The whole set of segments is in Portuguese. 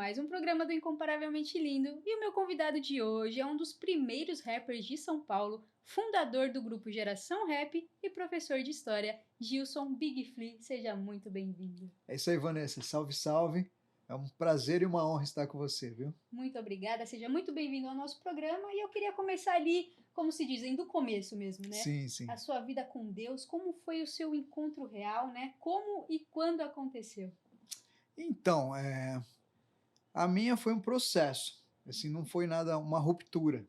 mais um programa do Incomparavelmente Lindo e o meu convidado de hoje é um dos primeiros rappers de São Paulo, fundador do grupo Geração Rap e professor de história, Gilson Big Flea. Seja muito bem-vindo. É isso aí, Vanessa. Salve, salve. É um prazer e uma honra estar com você, viu? Muito obrigada, seja muito bem-vindo ao nosso programa e eu queria começar ali, como se dizem, do começo mesmo, né? Sim, sim. A sua vida com Deus, como foi o seu encontro real, né? Como e quando aconteceu? Então, a minha foi um processo. Assim, não foi nada, uma ruptura.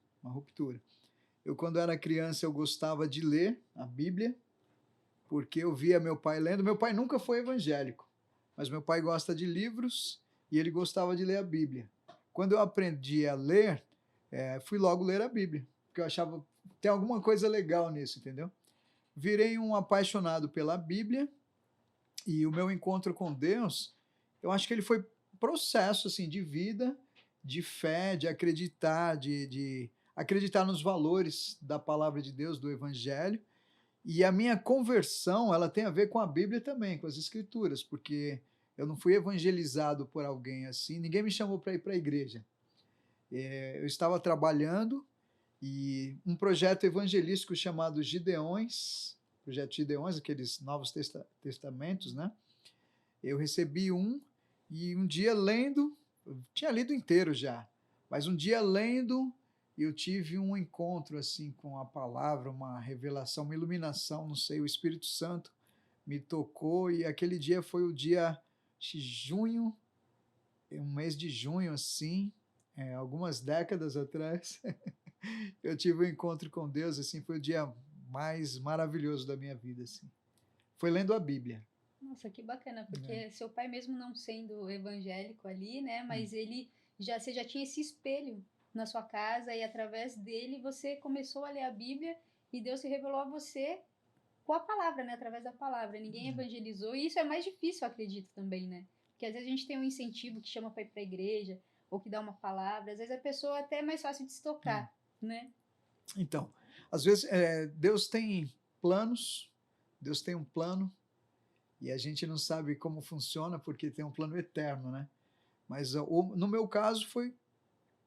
Eu, quando era criança, eu gostava de ler a Bíblia, porque eu via meu pai lendo. Meu pai nunca foi evangélico, mas meu pai gosta de livros e ele gostava de ler a Bíblia. Quando eu aprendi a ler, fui logo ler a Bíblia, porque eu achava tem alguma coisa legal nisso, entendeu? Virei um apaixonado pela Bíblia. E o meu encontro com Deus, eu acho que ele foi processo assim de vida, de fé, de acreditar, de acreditar nos valores da palavra de Deus, do Evangelho. E a minha conversão, ela tem a ver com a Bíblia também, com as Escrituras, porque eu não fui evangelizado por alguém assim, ninguém me chamou para ir para a igreja. Eu estava trabalhando e um projeto evangelístico chamado Gideões, projeto Gideões, aqueles Novos Testamentos, né? Eu recebi um e um dia lendo, eu tinha lido inteiro já, mas um dia lendo, eu tive um encontro assim com a palavra, uma revelação, uma iluminação, não sei, o Espírito Santo me tocou e aquele dia foi o dia de junho, um mês de junho assim, algumas décadas atrás, eu tive um encontro com Deus, assim, foi o dia mais maravilhoso da minha vida, assim. Foi lendo a Bíblia. Nossa, que bacana, Né? porque seu pai mesmo não sendo evangélico ali, né, Hum. mas você já tinha esse espelho na sua casa e através dele você começou a ler a Bíblia e Deus se revelou a você com a palavra, né, através da palavra. Ninguém evangelizou e isso é mais difícil, eu acredito também, né? Porque às vezes a gente tem um incentivo que chama para ir para a igreja ou que dá uma palavra, às vezes a pessoa até é mais fácil de se Hum. tocar, né? Então, às vezes Deus tem planos, Deus tem um plano e a gente não sabe como funciona porque tem um plano eterno, né? Mas no meu caso foi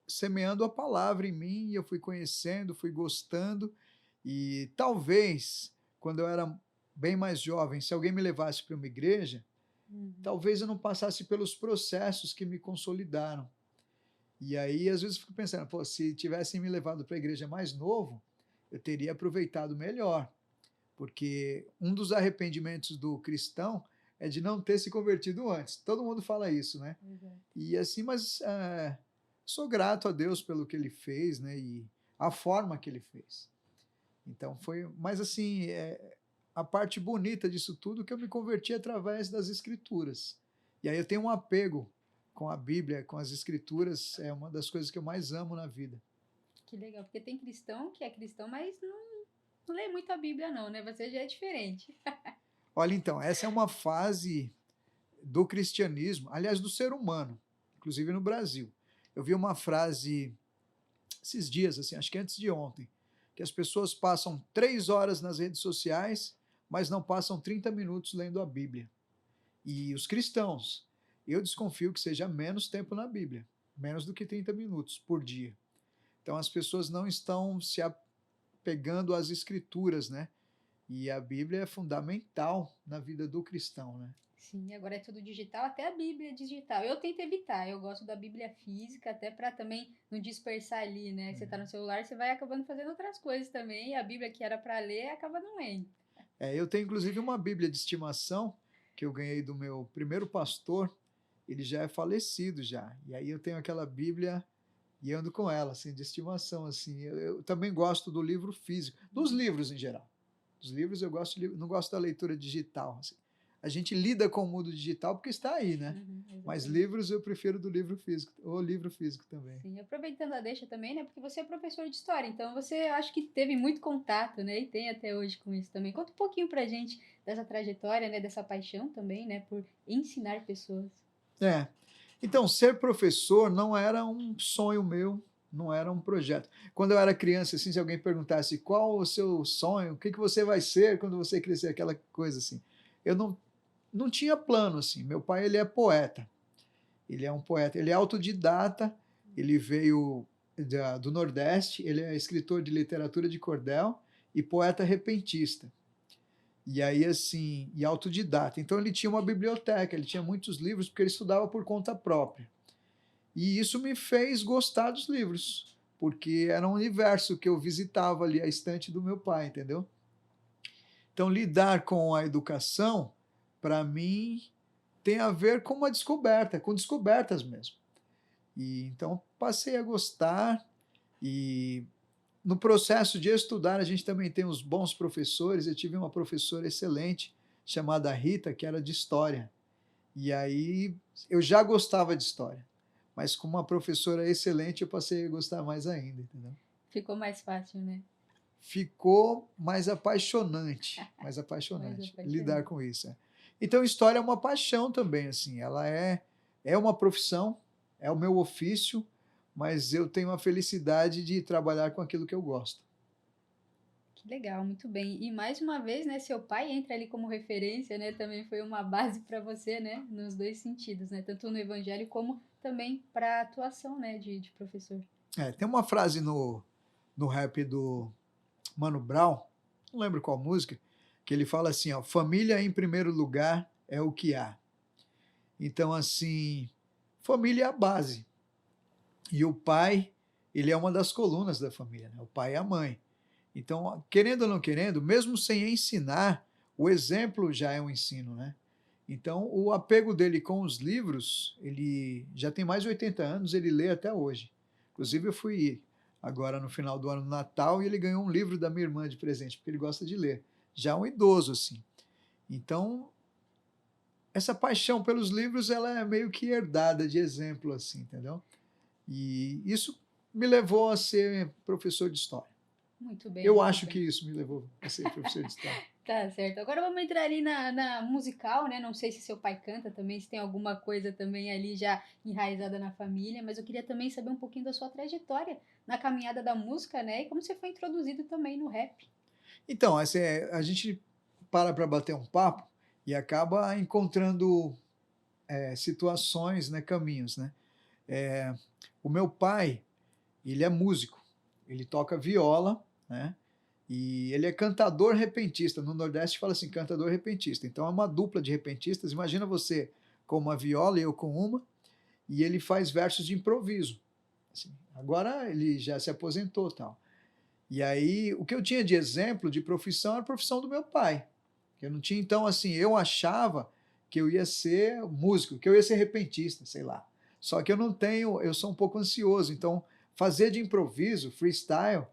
semeando a palavra em mim e eu fui conhecendo, fui gostando e talvez quando eu era bem mais jovem, se alguém me levasse para uma igreja, Uhum. talvez eu não passasse pelos processos que me consolidaram. E aí, às vezes, eu fico pensando, pô, se tivessem me levado para a igreja mais novo, eu teria aproveitado melhor. Porque um dos arrependimentos do cristão é de não ter se convertido antes. Todo mundo fala isso, né? Exato. E assim, mas sou grato a Deus pelo que ele fez, né? E a forma que ele fez. Então foi, mas assim, a parte bonita disso tudo é que eu me converti através das escrituras. E aí eu tenho um apego com a Bíblia, com as escrituras, é uma das coisas que eu mais amo na vida. Que legal, porque tem cristão que é cristão, mas não lê muito a Bíblia não, né? Você já é diferente. Olha, então, essa é uma fase do cristianismo, aliás, do ser humano, inclusive no Brasil. Eu vi uma frase esses dias, assim, acho que antes de ontem, que as pessoas passam 3 horas nas redes sociais, mas não passam 30 minutos lendo a Bíblia. E os cristãos, eu desconfio que seja menos tempo na Bíblia, menos do que 30 minutos por dia. Então as pessoas não estão se apegando às escrituras, né? E a Bíblia é fundamental na vida do cristão, né? Sim, agora é tudo digital, até a Bíblia é digital. Eu tento evitar, eu gosto da Bíblia física, até para também não dispersar ali, né? Você tá no celular, você vai acabando fazendo outras coisas também, e a Bíblia que era para ler acaba não lendo. Eu tenho inclusive uma Bíblia de estimação que eu ganhei do meu primeiro pastor, ele já é falecido já. E aí eu tenho aquela Bíblia e ando com ela, assim, de estimação, assim. Eu também gosto do livro físico, dos livros em geral. Dos livros eu gosto, não gosto da leitura digital. Assim. A gente lida com o mundo digital porque está aí, né? Uhum, Mas exatamente. livros eu prefiro do livro físico, o livro físico também. Sim, aproveitando a deixa também, né? Porque você é professor de história, então você acho que teve muito contato, né? E tem até hoje com isso também. Conta um pouquinho pra gente dessa trajetória, né? Dessa paixão também, né? Por ensinar pessoas. É. Então, ser professor não era um sonho meu, não era um projeto. Quando eu era criança, assim, se alguém perguntasse qual o seu sonho, o que que você vai ser quando você crescer, aquela coisa assim, eu não tinha plano, assim. Meu pai, ele é poeta. Ele é um poeta, ele é autodidata, ele veio do Nordeste, ele é escritor de literatura de cordel e poeta repentista. E aí, assim, e autodidata. Então, ele tinha uma biblioteca, ele tinha muitos livros, porque ele estudava por conta própria. E isso me fez gostar dos livros, porque era um universo que eu visitava ali, a estante do meu pai, entendeu? Então, lidar com a educação, para mim, tem a ver com uma descoberta, com descobertas mesmo. E então passei a gostar e no processo de estudar a gente também tem uns bons professores. Eu tive uma professora excelente chamada Rita, que era de história. E aí eu já gostava de história, mas com uma professora excelente eu passei a gostar mais ainda, entendeu? Ficou mais fácil, né? Ficou mais Mais apaixonante lidar apaixonante. com isso. É. Então, história é uma paixão também, assim, ela é uma profissão, é o meu ofício, mas eu tenho a felicidade de trabalhar com aquilo que eu gosto. Que legal, muito bem. E mais uma vez, né, seu pai entra ali como referência, né? Também foi uma base para você, né? Nos dois sentidos, né? Tanto no evangelho como também para a atuação, né, de professor. É, tem uma frase no rap do Mano Brown, não lembro qual música, que ele fala assim, ó, família em primeiro lugar é o que há. Então, assim, família é a base. E o pai, ele é uma das colunas da família, né? O pai e a mãe. Então, querendo ou não querendo, mesmo sem ensinar, o exemplo já é um ensino, né? Então, o apego dele com os livros, ele já tem mais de 80 anos, ele lê até hoje. Inclusive, eu fui agora no final do ano no Natal e ele ganhou um livro da minha irmã de presente, porque ele gosta de ler. Já um idoso, assim. Então, essa paixão pelos livros, ela é meio que herdada de exemplo, assim, entendeu? E isso me levou a ser professor de história. Muito bem, Eu muito acho que bem. isso me levou a ser professor de história. Tá certo. Agora vamos entrar ali na musical, né? Não sei se seu pai canta também, se tem alguma coisa também ali já enraizada na família, mas eu queria também saber um pouquinho da sua trajetória na caminhada da música, né? E como você foi introduzido também no rap. Então, assim, a gente para bater um papo e acaba encontrando situações, né, caminhos, né? É, o meu pai, ele é músico, ele toca viola, né? E ele é cantador repentista. No Nordeste fala assim, cantador repentista. Então é uma dupla de repentistas. Imagina você com uma viola e eu com uma, e ele faz versos de improviso. Assim, agora ele já se aposentou, tal. E aí, o que eu tinha de exemplo de profissão era a profissão do meu pai. Eu não tinha, então, assim, eu achava que eu ia ser músico, que eu ia ser repentista, sei lá. Só que eu não tenho, eu sou um pouco ansioso, então fazer de improviso, freestyle,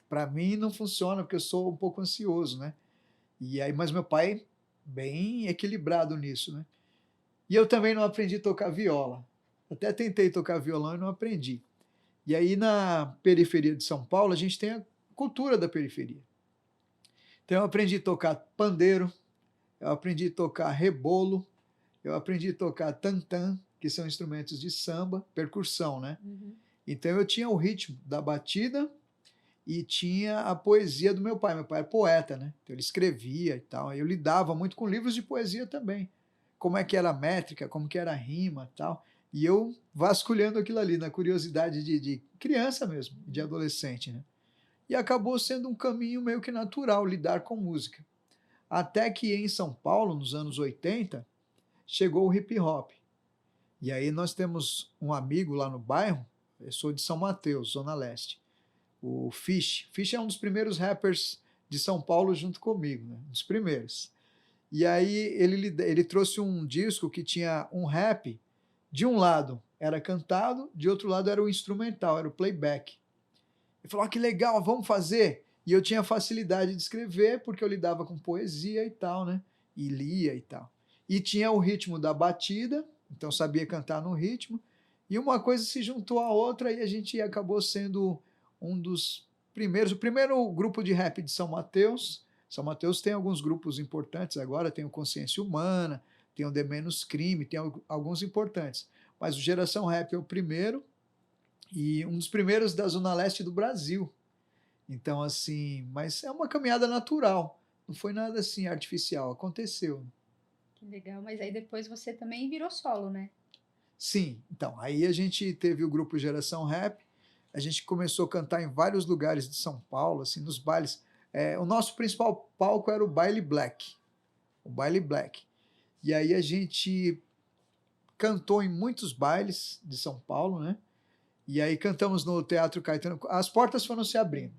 para mim não funciona, porque eu sou um pouco ansioso, né? E aí, mas meu pai, bem equilibrado nisso, né? E eu também não aprendi a tocar viola. Até tentei tocar violão e não aprendi. E aí, na periferia de São Paulo, a gente tem a cultura da periferia. Então, eu aprendi a tocar pandeiro, eu aprendi a tocar rebolo, eu aprendi a tocar tantã, que são instrumentos de samba, percussão, né? Uhum. Então, eu tinha o ritmo da batida e tinha a poesia do meu pai. Meu pai é poeta, né? Então, ele escrevia e tal. Eu lidava muito com livros de poesia também. Como é que era a métrica, como que era a rima e tal. E eu vasculhando aquilo ali, na curiosidade de criança mesmo, de adolescente, né? E acabou sendo um caminho meio que natural lidar com música. Até que em São Paulo, nos anos 80, chegou o hip hop. E aí nós temos um amigo lá no bairro, eu sou de São Mateus, Zona Leste, o Fish. Fish é um dos primeiros rappers de São Paulo junto comigo, né? Um dos primeiros. E aí ele trouxe um disco que tinha um rap, de um lado era cantado, de outro lado era o instrumental, era o playback. Ele falou: ah, que legal, vamos fazer. E eu tinha facilidade de escrever, porque eu lidava com poesia e tal, né? E lia e tal. E tinha o ritmo da batida, então sabia cantar no ritmo. E uma coisa se juntou à outra e a gente acabou sendo um dos primeiros, o primeiro grupo de rap de São Mateus. São Mateus tem alguns grupos importantes agora, tem o Consciência Humana, tem o The Menos Crime, tem alguns importantes. Mas o Geração Rap é o primeiro e um dos primeiros da Zona Leste do Brasil. Então, assim, mas é uma caminhada natural, não foi nada assim artificial, aconteceu. Que legal. Mas aí depois você também virou solo, né? Sim, então, aí a gente teve o grupo Geração Rap, a gente começou a cantar em vários lugares de São Paulo, assim, nos bailes. O nosso principal palco era o Baile Black. E aí a gente cantou em muitos bailes de São Paulo, né? E aí cantamos no Teatro Caetano, as portas foram se abrindo.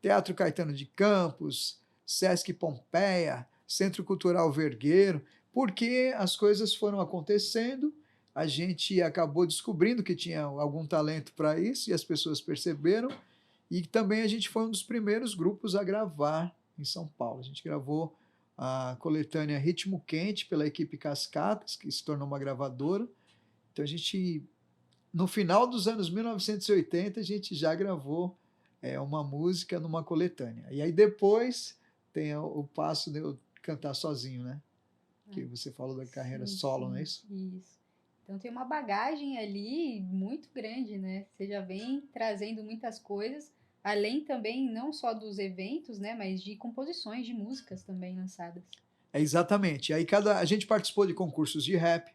Teatro Caetano de Campos, Sesc Pompeia, Centro Cultural Vergueiro, porque as coisas foram acontecendo, a gente acabou descobrindo que tinha algum talento para isso e as pessoas perceberam, e também a gente foi um dos primeiros grupos a gravar em São Paulo. A gente gravou a coletânea Ritmo Quente pela equipe Cascatas, que se tornou uma gravadora. Então a gente, no final dos anos 1980, a gente já gravou uma música numa coletânea. E aí depois tem o passo de eu cantar sozinho, né? Que você falou da carreira Sim, solo, não é sim, isso? isso. Então tem uma bagagem ali muito grande, né? Você já vem trazendo muitas coisas, além também não só dos eventos, né, mas de composições de músicas também lançadas. Exatamente. Aí a gente participou de concursos de rap.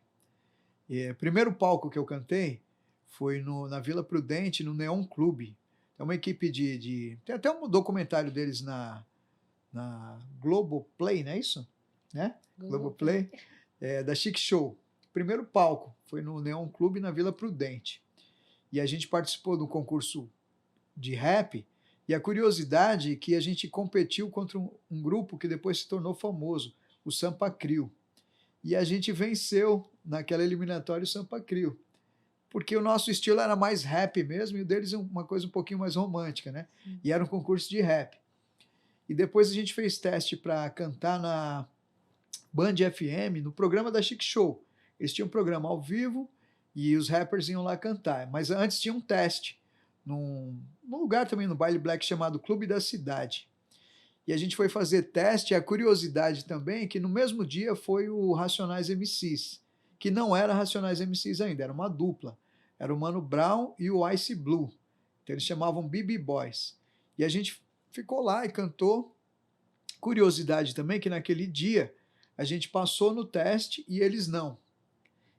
O primeiro palco que eu cantei foi na Vila Prudente, no Neon Clube. É uma equipe tem até um documentário deles na Globoplay, não é isso? Né? Globoplay. Globoplay, da Chic Show. Primeiro palco foi no Neon Clube, na Vila Prudente. E a gente participou do concurso de rap. E a curiosidade é que a gente competiu contra um grupo que depois se tornou famoso, o Sampa Crio. E a gente venceu naquela eliminatória o Sampa Crio. Porque o nosso estilo era mais rap mesmo, e o deles uma coisa um pouquinho mais romântica, né? E era um concurso de rap. E depois a gente fez teste para cantar na Band FM, no programa da Chic Show. Eles tinham um programa ao vivo e os rappers iam lá cantar. Mas antes tinha um teste, num lugar também no Baile Black chamado Clube da Cidade. E a gente foi fazer teste, e a curiosidade também é que no mesmo dia foi o Racionais MCs, que não era Racionais MCs ainda, era uma dupla. Era o Mano Brown e o Ice Blue. Então eles chamavam BB Boys. E a gente ficou lá e cantou. Curiosidade também que naquele dia a gente passou no teste e eles não.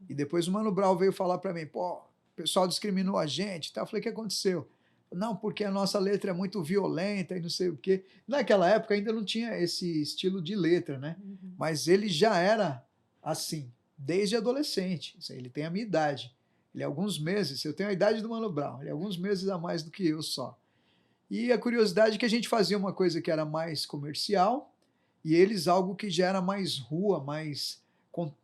E depois o Mano Brown veio falar para mim, pô, o pessoal discriminou a gente, tá? Eu falei, o que aconteceu? Não, porque a nossa letra é muito violenta e não sei o quê. Naquela época ainda não tinha esse estilo de letra, né? Uhum. Mas ele já era assim, desde adolescente. Ele tem a minha idade. Ele é alguns meses, eu tenho a idade do Mano Brown, ele é alguns meses a mais do que eu só. E a curiosidade é que a gente fazia uma coisa que era mais comercial e eles algo que já era mais rua, mais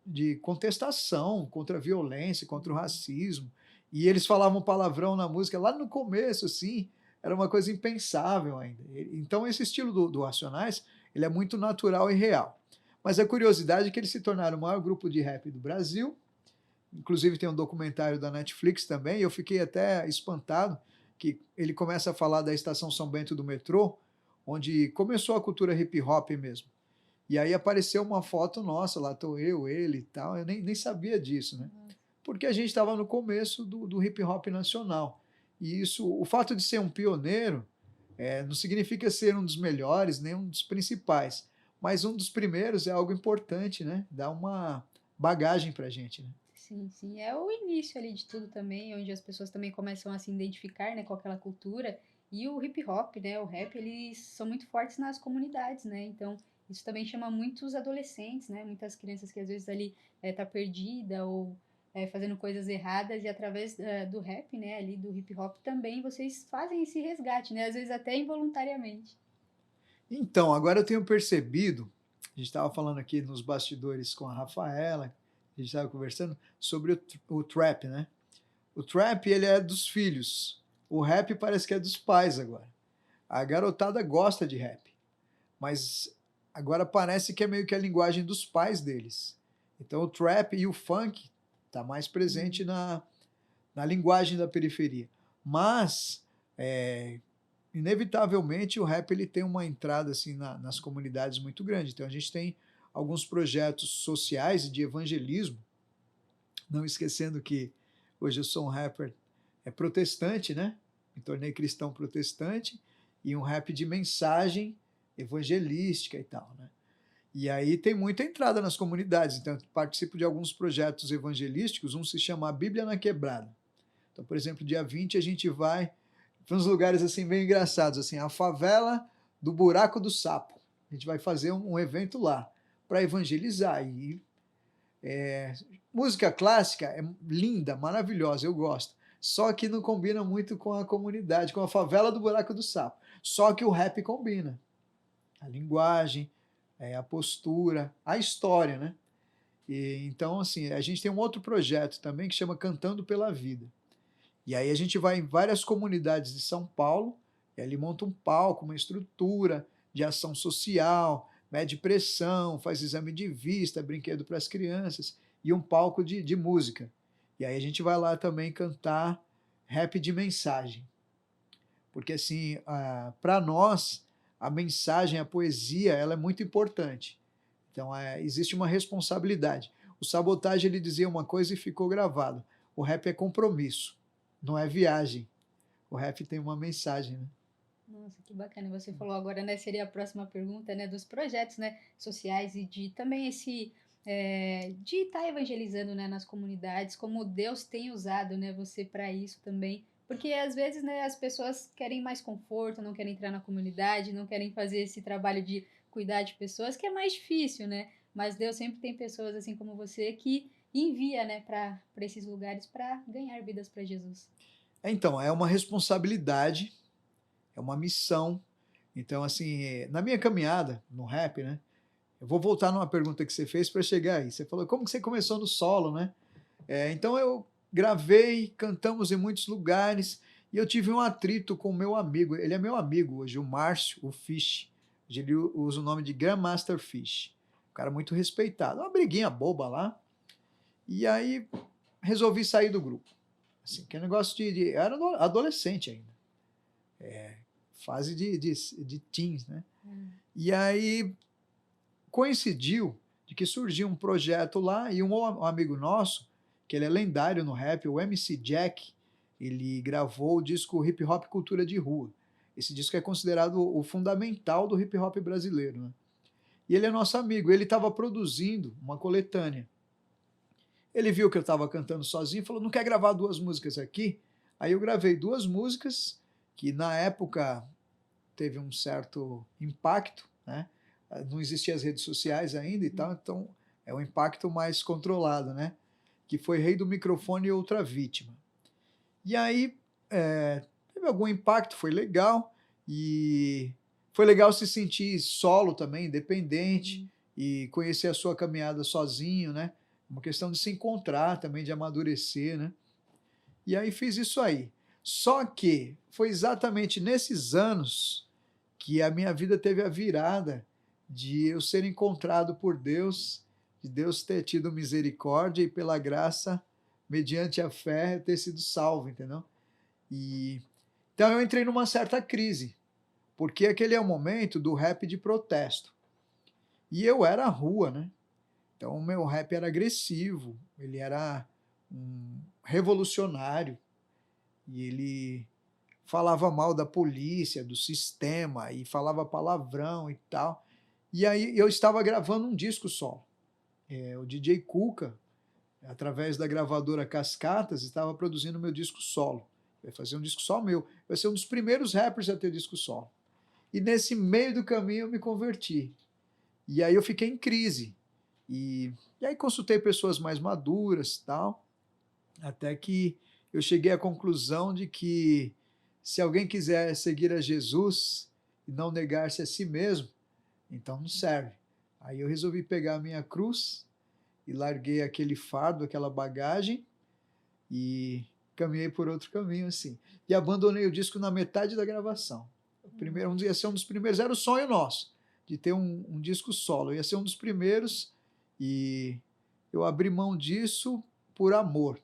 de contestação contra a violência, contra o racismo. E eles falavam palavrão na música lá no começo, assim, era uma coisa impensável ainda. Então esse estilo do Racionais, ele é muito natural e real. Mas a curiosidade é que eles se tornaram o maior grupo de rap do Brasil. Inclusive tem um documentário da Netflix também, e eu fiquei até espantado que ele começa a falar da Estação São Bento do metrô, onde começou a cultura hip hop mesmo. E aí apareceu uma foto nossa, lá estou eu, ele e tal, eu nem sabia disso, né? Porque a gente estava no começo do hip hop nacional. E isso, o fato de ser um pioneiro, não significa ser um dos melhores, nem um dos principais, mas um dos primeiros é algo importante, né? Dá uma bagagem para a gente, né? Sim, sim. É o início ali de tudo também, onde as pessoas também começam a se identificar, né, com aquela cultura. E o hip hop, né, o rap, eles são muito fortes nas comunidades, né? Então, isso também chama muitos adolescentes, né? Muitas crianças que às vezes ali tá perdida ou fazendo coisas erradas e através do rap, né, ali do hip hop também vocês fazem esse resgate, né? Às vezes até involuntariamente. Então, agora eu tenho percebido, a gente estava falando aqui nos bastidores com a Rafaela, a gente estava conversando sobre o trap, né? O trap, ele é dos filhos. O rap parece que é dos pais agora. A garotada gosta de rap, mas agora parece que é meio que a linguagem dos pais deles. Então o trap e o funk tá mais presente na linguagem da periferia. Mas, inevitavelmente, o rap ele tem uma entrada assim nas comunidades muito grande. Então a gente tem alguns projetos sociais e de evangelismo, não esquecendo que hoje eu sou um rapper protestante, né? Me tornei cristão protestante e um rap de mensagem evangelística e tal, né? E aí tem muita entrada nas comunidades, então eu participo de alguns projetos evangelísticos, um se chama A Bíblia na Quebrada. Então, por exemplo, dia 20 a gente vai para uns lugares assim bem engraçados, assim, a favela do Buraco do Sapo. A gente vai fazer um evento lá para evangelizar. E música clássica é linda, maravilhosa, eu gosto. Só que não combina muito com a comunidade, com a favela do Buraco do Sapo. Só que o rap combina. A linguagem, a postura, a história, né? E, então, assim, a gente tem um outro projeto também que chama Cantando pela Vida. E aí a gente vai em várias comunidades de São Paulo, e ali monta um palco, uma estrutura de ação social, mede pressão, faz exame de vista, brinquedo para as crianças, e um palco de música. E aí a gente vai lá também cantar rap de mensagem. Porque assim, para nós, a mensagem, a poesia, ela é muito importante. Então existe uma responsabilidade. O Sabotagem ele dizia uma coisa e ficou gravado. O rap é compromisso, não é viagem. O rap tem uma mensagem, né? Nossa, que bacana. Você falou agora, né? Seria a próxima pergunta, né? Dos projetos, né? Sociais e de também de estar evangelizando, né? Nas comunidades, como Deus tem usado, né? Você para isso também. Porque às vezes, né? As pessoas querem mais conforto, não querem entrar na comunidade, não querem fazer esse trabalho de cuidar de pessoas, que é mais difícil, né? Mas Deus sempre tem pessoas assim como você que envia, né? Para esses lugares para ganhar vidas para Jesus. Então, é uma responsabilidade, é uma missão. Então, assim, na minha caminhada no rap, né? Eu vou voltar numa pergunta que você fez para chegar aí. Você falou como que você começou no solo, né? Então eu gravei, cantamos em muitos lugares e eu tive um atrito com o meu amigo. Ele é meu amigo hoje, o Márcio, o Fish. Hoje ele usa o nome de Grandmaster Fish. Um cara muito respeitado. Uma briguinha boba lá. E aí resolvi sair do grupo. Assim, que é negócio eu era adolescente ainda. Fase de teens, né? E aí coincidiu de que surgiu um projeto lá e um amigo nosso, que ele é lendário no rap, o MC Jack, ele gravou o disco Hip Hop Cultura de Rua. Esse disco é considerado o fundamental do hip hop brasileiro, né? E ele é nosso amigo, ele estava produzindo uma coletânea. Ele viu que eu estava cantando sozinho e falou: não quer gravar duas músicas aqui? Aí eu gravei duas músicas que na época teve um certo impacto, né? Não existiam as redes sociais ainda e tal, então é um impacto mais controlado, né? Que foi Rei do Microfone e Outra Vítima. E aí teve algum impacto, foi legal, e foi legal se sentir solo também, independente, e conhecer a sua caminhada sozinho, né? Uma questão de se encontrar também, de amadurecer, né? E aí fiz isso aí. Só que foi exatamente nesses anos que a minha vida teve a virada de eu ser encontrado por Deus, de Deus ter tido misericórdia e pela graça, mediante a fé, ter sido salvo, entendeu? E então eu entrei numa certa crise, porque aquele é o momento do rap de protesto. E eu era a rua, né? Então o meu rap era agressivo, ele era um revolucionário e ele falava mal da polícia, do sistema e falava palavrão e tal. E aí eu estava gravando um disco só. O DJ Cuca, através da gravadora Cascatas, estava produzindo meu disco solo. Vai fazer um disco só meu. Vai ser um dos primeiros rappers a ter disco solo. E nesse meio do caminho eu me converti. E aí eu fiquei em crise. E aí consultei pessoas mais maduras e tal, até que eu cheguei à conclusão de que se alguém quiser seguir a Jesus e não negar-se a si mesmo, então não serve. Aí eu resolvi pegar a minha cruz e larguei aquele fardo, aquela bagagem e caminhei por outro caminho assim. E abandonei o disco na metade da gravação. O primeiro, ia ser um dos primeiros, era o sonho nosso, de ter um disco solo. Ia ser um dos primeiros e eu abri mão disso por amor.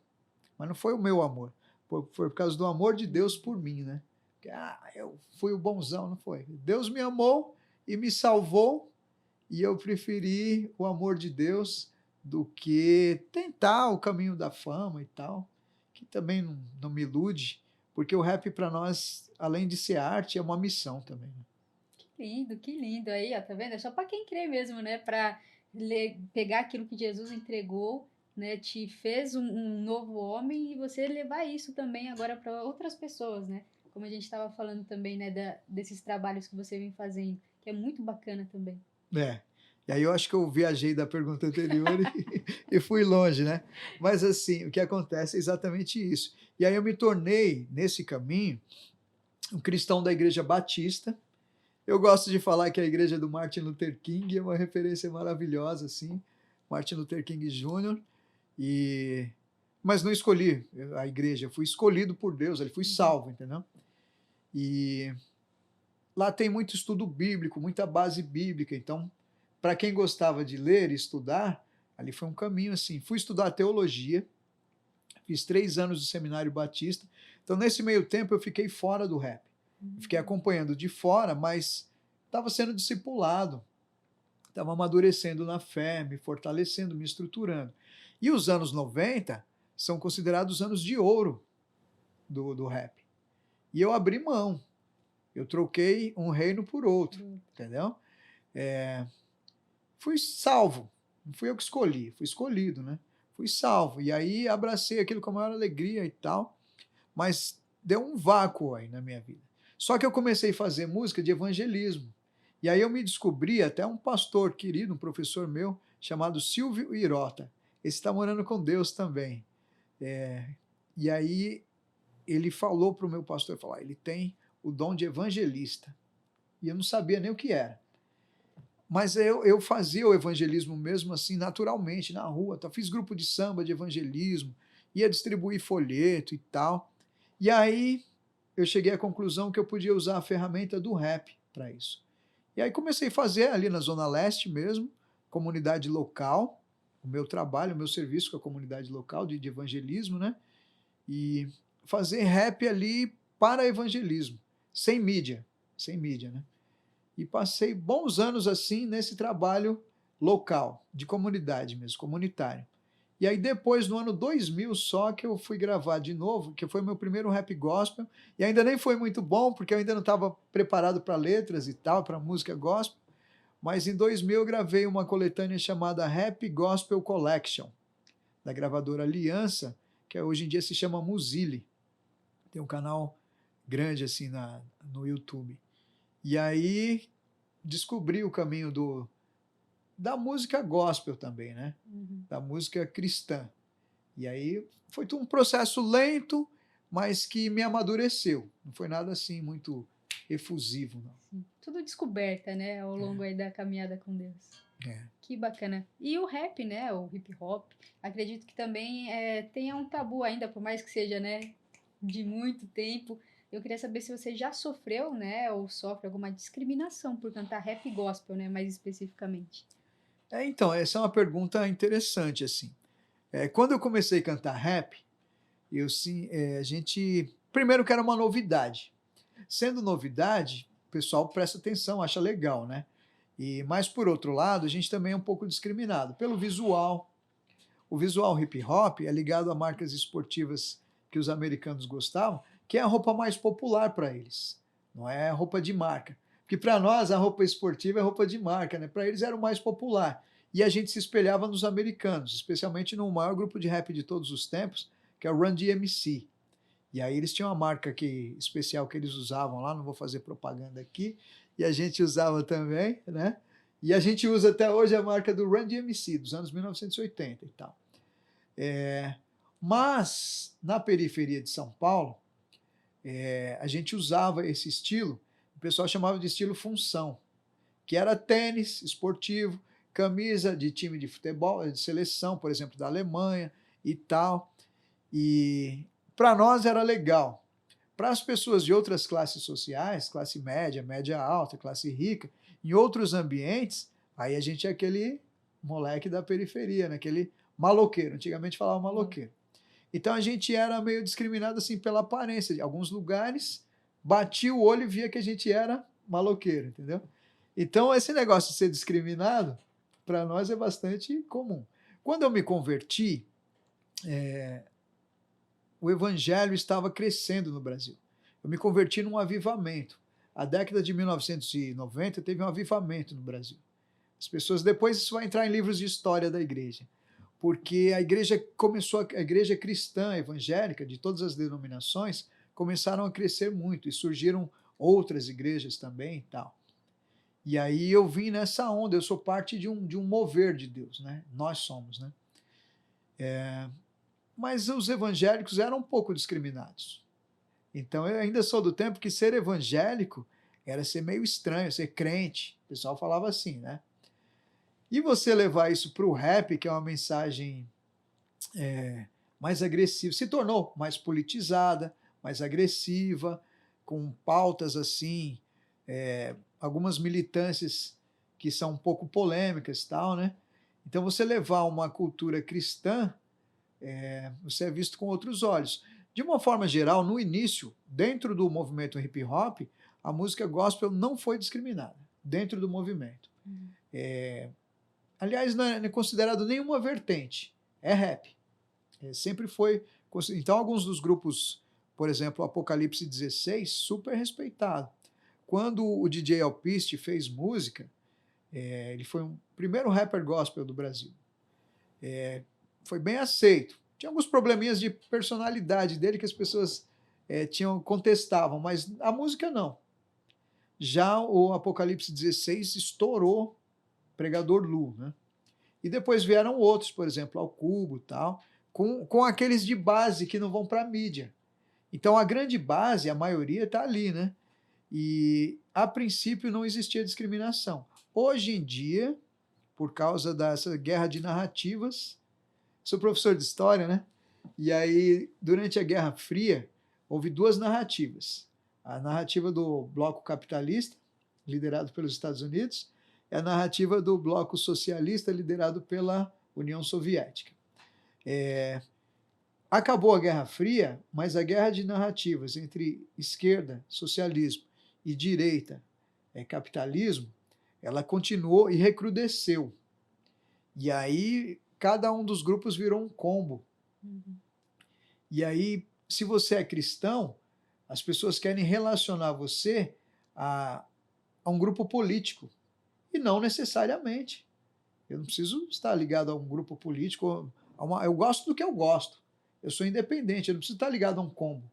Mas não foi o meu amor, foi por causa do amor de Deus por mim, né? Porque, eu fui o bonzão, não foi? Deus me amou e me salvou e eu preferi o amor de Deus do que tentar o caminho da fama e tal, que também não me ilude, porque o rap para nós, além de ser arte, é uma missão também, né? Que lindo. Aí, ó, tá vendo? É só para quem crê mesmo, né? Para pegar aquilo que Jesus entregou, né? Te fez um novo homem e você levar isso também agora para outras pessoas, né? Como a gente estava falando também, né? Desses trabalhos que você vem fazendo, que é muito bacana também. É. E aí eu acho que eu viajei da pergunta anterior e fui longe, né? Mas assim, o que acontece é exatamente isso. E aí eu me tornei, nesse caminho, um cristão da Igreja Batista. Eu gosto de falar que a igreja do Martin Luther King é uma referência maravilhosa, assim, Martin Luther King Jr. E mas não escolhi a igreja, eu fui escolhido por Deus, ele fui Uhum. salvo, entendeu? E lá tem muito estudo bíblico, muita base bíblica, então para quem gostava de ler e estudar, ali foi um caminho assim. Fui estudar teologia, fiz 3 anos de seminário batista, então nesse meio tempo eu fiquei fora do rap. Fiquei Hum. acompanhando de fora, mas estava sendo discipulado, estava amadurecendo na fé, me fortalecendo, me estruturando. E os anos 90 são considerados anos de ouro do rap. E eu abri mão, eu troquei um reino por outro, entendeu? É, fui salvo, não fui eu que escolhi, fui escolhido, né? Fui salvo. E aí abracei aquilo com a maior alegria e tal, mas deu um vácuo aí na minha vida. Só que eu comecei a fazer música de evangelismo. E aí eu me descobri até um pastor querido, um professor meu, chamado Silvio Irota. Esse está morando com Deus também. É, e aí ele falou para o meu pastor, falou, ele tem o dom de evangelista. E eu não sabia nem o que era. Mas eu fazia o evangelismo mesmo assim, naturalmente, na rua. Tá? Fiz grupo de samba de evangelismo, ia distribuir folheto e tal. E aí eu cheguei à conclusão que eu podia usar a ferramenta do rap para isso. E aí comecei a fazer ali na Zona Leste mesmo, comunidade local, o meu trabalho, o meu serviço com a comunidade local de evangelismo, né? E fazer rap ali para evangelismo, sem mídia, né? E passei bons anos assim nesse trabalho local, de comunidade mesmo, comunitário. E aí depois, no ano 2000 só, que eu fui gravar de novo, que foi meu primeiro rap gospel, e ainda nem foi muito bom, porque eu ainda não estava preparado para letras e tal, para música gospel, mas em 2000 eu gravei uma coletânea chamada Rap Gospel Collection, da gravadora Aliança, que hoje em dia se chama Muzile. Tem um canal grande assim no YouTube. E aí descobri o caminho da música gospel também, né? Uhum. Da música cristã. E aí foi um processo lento, mas que me amadureceu. Não foi nada assim muito efusivo, não. Sim. Tudo descoberta, né? Ao longo aí da caminhada com Deus. Que bacana. E o rap, né? O hip hop, acredito que também tenha um tabu ainda, por mais que seja, né? De muito tempo. Eu queria saber se você já sofreu, né? Ou sofre alguma discriminação por cantar rap gospel, né? Mais especificamente. Então, essa é uma pergunta interessante, assim. Quando eu comecei a cantar rap, sim, a gente. Primeiro que era uma novidade. Sendo novidade, o pessoal presta atenção, acha legal, né? Mas por outro lado, a gente também é um pouco discriminado pelo visual. O visual hip hop é ligado a marcas esportivas que os americanos gostavam, que é a roupa mais popular para eles. Não é roupa de marca. Porque para nós a roupa esportiva é roupa de marca, né? Para eles era o mais popular. E a gente se espelhava nos americanos, especialmente no maior grupo de rap de todos os tempos, que é o Run DMC. E aí eles tinham uma marca especial que eles usavam lá, não vou fazer propaganda aqui, e a gente usava também, né? E a gente usa até hoje a marca do Run DMC, dos anos 1980 e tal. Mas, na periferia de São Paulo, a gente usava esse estilo, o pessoal chamava de estilo função, que era tênis esportivo, camisa de time de futebol, de seleção, por exemplo, da Alemanha e tal. E para nós era legal. Para as pessoas de outras classes sociais, classe média, média alta, classe rica, em outros ambientes, aí a gente é aquele moleque da periferia, né? Aquele maloqueiro. Antigamente falava maloqueiro. Então a gente era meio discriminado assim pela aparência. Em alguns lugares, batia o olho e via que a gente era maloqueiro, entendeu? Então esse negócio de ser discriminado, para nós é bastante comum. Quando eu me converti, o evangelho estava crescendo no Brasil. Eu me converti num avivamento. a década de 1990 teve um avivamento no Brasil. As pessoas, depois isso vai entrar em livros de história da igreja, porque a igreja começou, a igreja cristã evangélica de todas as denominações começaram a crescer muito e surgiram outras igrejas também e tal. E aí eu vim nessa onda, eu sou parte de um mover de Deus, né? Nós somos, né? Mas os evangélicos eram um pouco discriminados. Então eu ainda sou do tempo que ser evangélico era ser meio estranho, ser crente. O pessoal falava assim, né? E você levar isso para o rap, que é uma mensagem mais agressiva, se tornou mais politizada, mais agressiva, com pautas assim, algumas militâncias que são um pouco polêmicas e tal, né? Então você levar uma cultura cristã, você é visto com outros olhos. De uma forma geral, no início, dentro do movimento hip hop, a música gospel não foi discriminada dentro do movimento. Aliás, não é considerado nenhuma vertente, é rap. Sempre foi. Então, alguns dos grupos, por exemplo, Apocalipse 16, super respeitado. Quando o DJ Alpiste fez música, ele foi o primeiro rapper gospel do Brasil. Foi bem aceito. Tinha alguns probleminhas de personalidade dele que as pessoas contestavam, mas a música não. Já o Apocalipse 16 estourou Pregador Lu, né? E depois vieram outros, por exemplo, Ao Cubo e tal, com aqueles de base que não vão para a mídia. Então a grande base, a maioria está ali, né? E a princípio não existia discriminação. Hoje em dia, por causa dessa guerra de narrativas, sou professor de história, né? E aí, durante a Guerra Fria, houve duas narrativas. A narrativa do bloco capitalista, liderado pelos Estados Unidos, e a narrativa do bloco socialista, liderado pela União Soviética. Acabou a Guerra Fria, mas a guerra de narrativas entre esquerda, socialismo, e direita, capitalismo, ela continuou e recrudesceu. E aí, cada um dos grupos virou um combo. E aí, se você é cristão, as pessoas querem relacionar você a um grupo político. E não necessariamente. Eu não preciso estar ligado a um grupo político. Eu gosto do que eu gosto. Eu sou independente, eu não preciso estar ligado a um combo.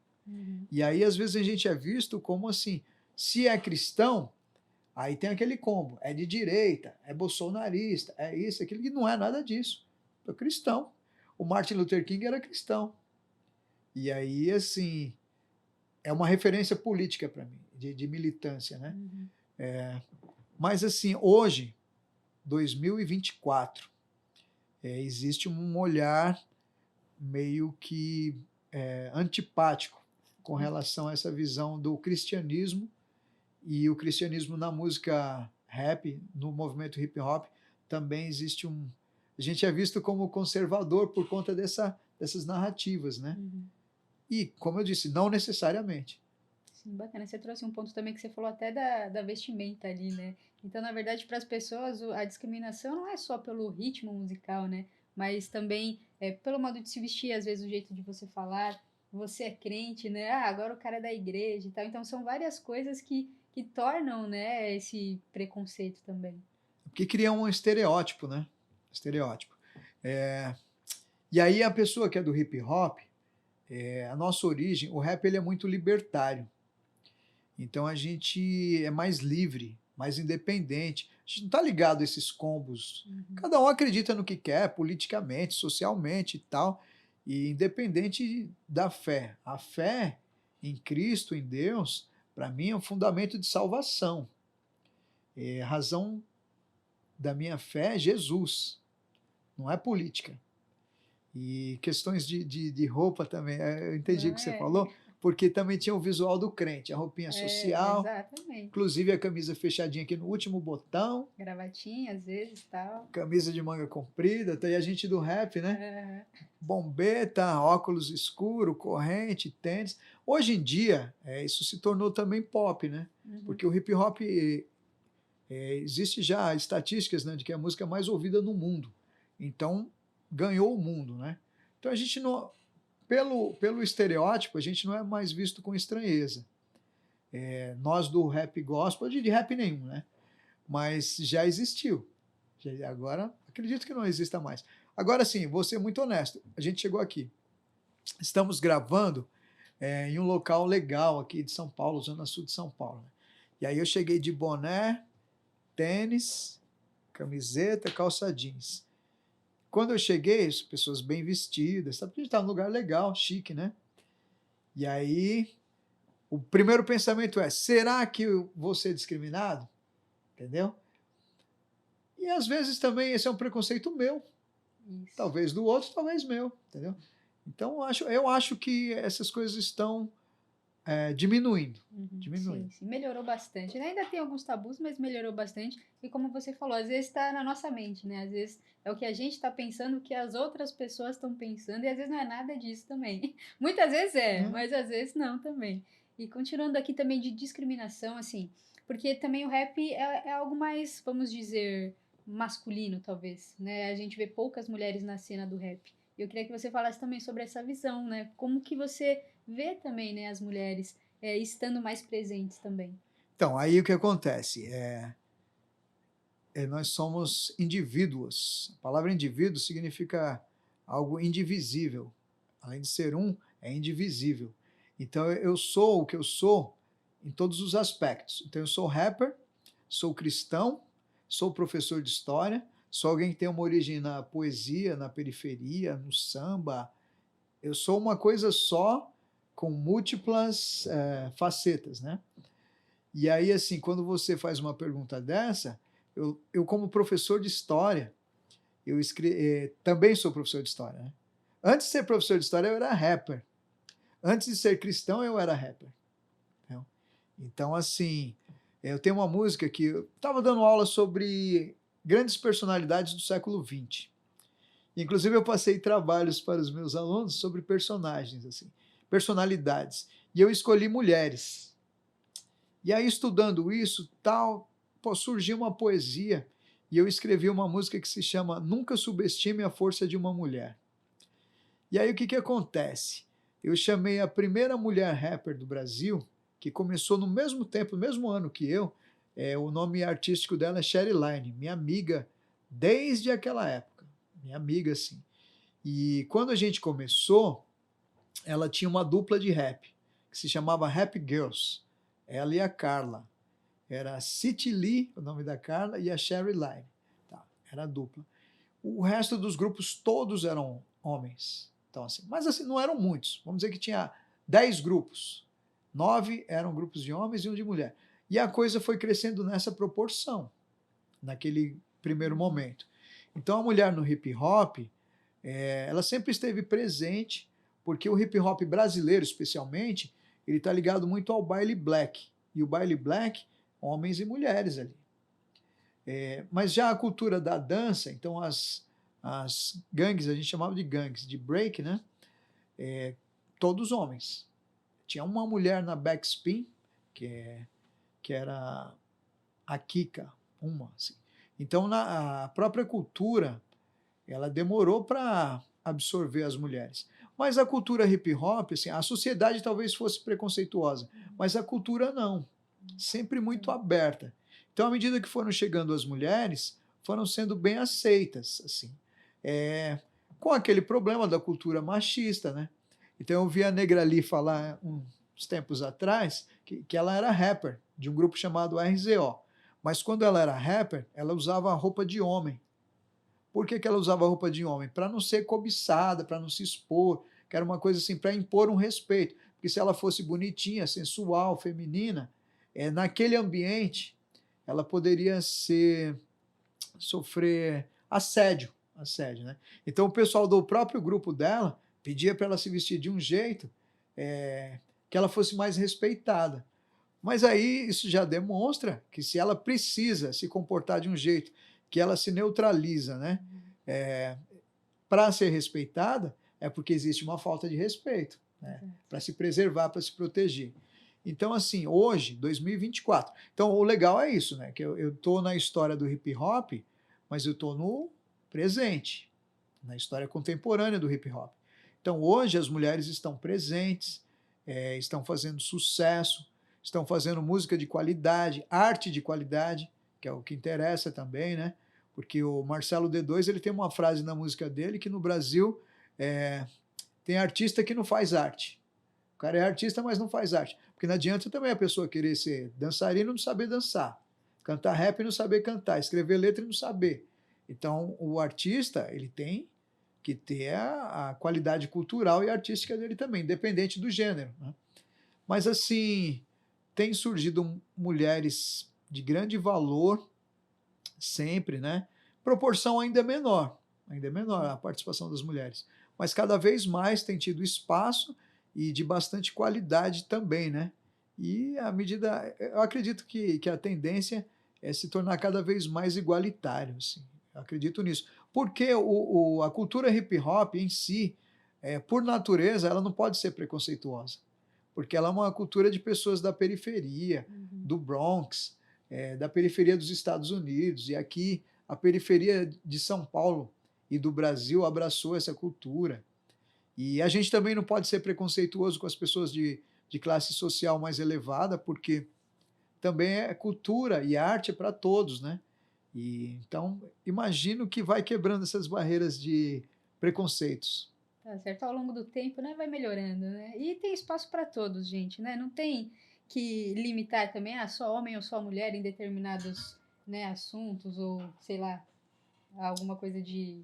E aí, às vezes, a gente é visto como assim, se é cristão, aí tem aquele combo, é de direita, é bolsonarista, é isso, aquilo, e não é nada disso. É cristão. O Martin Luther King era cristão. E aí, assim, é uma referência política para mim, de militância, né? Mas, assim, hoje, 2024, existe um olhar meio que antipático com relação a essa visão do cristianismo, e o cristianismo na música rap, no movimento hip hop, também existe a gente é visto como conservador por conta dessas narrativas, né? E, como eu disse, não necessariamente. Sim, bacana. Você trouxe um ponto também que você falou até da vestimenta ali, né? Então, na verdade, para as pessoas, a discriminação não é só pelo ritmo musical, né? Mas também pelo modo de se vestir, às vezes o jeito de você falar. Você é crente, né? Ah, agora o cara é da igreja e tal. Então, são várias coisas que tornam, né, esse preconceito também. Porque cria um estereótipo, né? Estereótipo. E aí a pessoa que é do hip hop, a nossa origem, o rap ele é muito libertário. Então a gente é mais livre, mais independente. A gente não está ligado a esses combos. Cada um acredita no que quer, politicamente, socialmente e tal, e independente da fé. A fé em Cristo, em Deus, para mim é um fundamento de salvação. A razão da minha fé é Jesus, não é política. E questões de roupa também, eu entendi o que você falou, porque também tinha o visual do crente, a roupinha social, exatamente. Inclusive a camisa fechadinha aqui no último botão. Gravatinha, às vezes, tal. Camisa de manga comprida, tem a gente do rap, né? Bombeta, óculos escuro, corrente, tênis. Hoje em dia, isso se tornou também pop, né? Porque o hip hop, existe já estatísticas, né, de que é a música mais ouvida no mundo. Então, ganhou o mundo, né? Então a gente não... Pelo estereótipo, a gente não é mais visto com estranheza. Nós do rap gospel, de rap nenhum, né? Mas já existiu. Agora, acredito que não exista mais. Agora sim, vou ser muito honesto. A gente chegou aqui. Estamos gravando em um local legal aqui de São Paulo, Zona Sul de São Paulo. Né? E aí eu cheguei de boné, tênis, camiseta, calça jeans. Quando eu cheguei, as pessoas bem vestidas, sabe? A gente estava num lugar legal, chique, né? E aí, o primeiro pensamento é, será que eu vou ser discriminado? Entendeu? E às vezes também esse é um preconceito meu. Isso. Talvez do outro, talvez meu, entendeu? Então, eu acho que essas coisas estão diminuindo. Sim, sim, melhorou bastante. Ainda tem alguns tabus, mas melhorou bastante. E como você falou, às vezes está na nossa mente, né? Às vezes é o que a gente está pensando, o que as outras pessoas estão pensando, e às vezes não é nada disso também. Muitas vezes mas às vezes não também. E continuando aqui também de discriminação, assim, porque também o rap é algo mais, vamos dizer, masculino, talvez, né? A gente vê poucas mulheres na cena do rap. Eu queria que você falasse também sobre essa visão, né? Como que você vê também, né, as mulheres estando mais presentes também. Então, aí o que acontece? Nós somos indivíduos. A palavra indivíduo significa algo indivisível. Além de ser um, é indivisível. Então, eu sou o que eu sou em todos os aspectos. Então, eu sou rapper, sou cristão, sou professor de história, sou alguém que tem uma origem na poesia, na periferia, no samba. Eu sou uma coisa só, com múltiplas facetas, né? E aí, assim, quando você faz uma pergunta dessa, eu como professor de história, também sou professor de história, né? Antes de ser professor de história, eu era rapper. Antes de ser cristão, eu era rapper. Entendeu? Então, assim, eu tenho uma música que eu estava dando aula sobre grandes personalidades do século XX. Inclusive, eu passei trabalhos para os meus alunos sobre personagens, assim, personalidades. E eu escolhi mulheres. E aí, estudando isso, surgiu uma poesia e eu escrevi uma música que se chama Nunca Subestime a Força de uma Mulher. E aí, o que acontece? Eu chamei a primeira mulher rapper do Brasil, que começou no mesmo tempo, no mesmo ano que eu. O nome artístico dela é Sherry Line, minha amiga desde aquela época. Minha amiga, assim. E quando a gente começou, ela tinha uma dupla de rap, que se chamava Rap Girls. Ela e a Carla. Era a City Lee, o nome da Carla, e a Sherry Line. Tá, era a dupla. O resto dos grupos todos eram homens. Então, assim, mas assim, não eram muitos. Vamos dizer que tinha 10 grupos. 9 eram grupos de homens e um de mulher. E a coisa foi crescendo nessa proporção, naquele primeiro momento. Então, a mulher no hip hop, ela sempre esteve presente, porque o hip hop brasileiro, especialmente, ele está ligado muito ao baile black. E o baile black, homens e mulheres ali. Mas já a cultura da dança, então as gangues, a gente chamava de gangues, de break, né? Todos homens. Tinha uma mulher na backspin, que era a Kika, uma. Assim. Então, a própria cultura, ela demorou para absorver as mulheres. Mas a cultura hip hop, assim, a sociedade talvez fosse preconceituosa, mas a cultura não. Sempre muito aberta. Então, à medida que foram chegando as mulheres, foram sendo bem aceitas, assim. Com aquele problema da cultura machista, né? Então, eu vi a Negra Lee falar uns tempos atrás que ela era rapper, de um grupo chamado RZO. Mas quando ela era rapper, ela usava roupa de homem. Por que ela usava roupa de homem? Para não ser cobiçada, para não se expor, que era uma coisa assim, para impor um respeito. Porque se ela fosse bonitinha, sensual, feminina, naquele ambiente, ela poderia sofrer assédio, né? Então o pessoal do próprio grupo dela pedia para ela se vestir de um jeito que ela fosse mais respeitada. Mas aí isso já demonstra que se ela precisa se comportar de um jeito que ela se neutraliza, né? Para ser respeitada, é porque existe uma falta de respeito, né? Para se preservar, para se proteger. Então, assim, hoje, 2024. Então, o legal é isso, né? Que eu estou na história do hip hop, mas eu estou no presente, na história contemporânea do hip hop. Então, hoje, as mulheres estão presentes, estão fazendo sucesso. estão fazendo música de qualidade, arte de qualidade, que é o que interessa também, né? Porque o Marcelo D2 ele tem uma frase na música dele que no Brasil tem artista que não faz arte. O cara é artista, mas não faz arte. Porque não adianta também a pessoa querer ser dançarino e não saber dançar, cantar rap e não saber cantar, escrever letra e não saber. Então, o artista, ele tem que ter a qualidade cultural e artística dele também, independente do gênero, né? Mas, assim, tem surgido mulheres de grande valor sempre, né? Proporção ainda é menor a participação das mulheres, mas cada vez mais tem tido espaço e de bastante qualidade também, né? E à medida, eu acredito que a tendência é se tornar cada vez mais igualitário, assim. Eu acredito nisso. Porque a cultura hip hop em si, por natureza, ela não pode ser preconceituosa. Porque ela é uma cultura de pessoas da periferia, do Bronx, da periferia dos Estados Unidos. E aqui, a periferia de São Paulo e do Brasil abraçou essa cultura. E a gente também não pode ser preconceituoso com as pessoas de classe social mais elevada, porque também é cultura e arte para todos, né? E então imagino que vai quebrando essas barreiras de preconceitos. Tá certo, ao longo do tempo, né, vai melhorando, né? E tem espaço para todos, gente, né? Não tem que limitar também, só homem ou só mulher em determinados, né, assuntos ou, sei lá, alguma coisa de...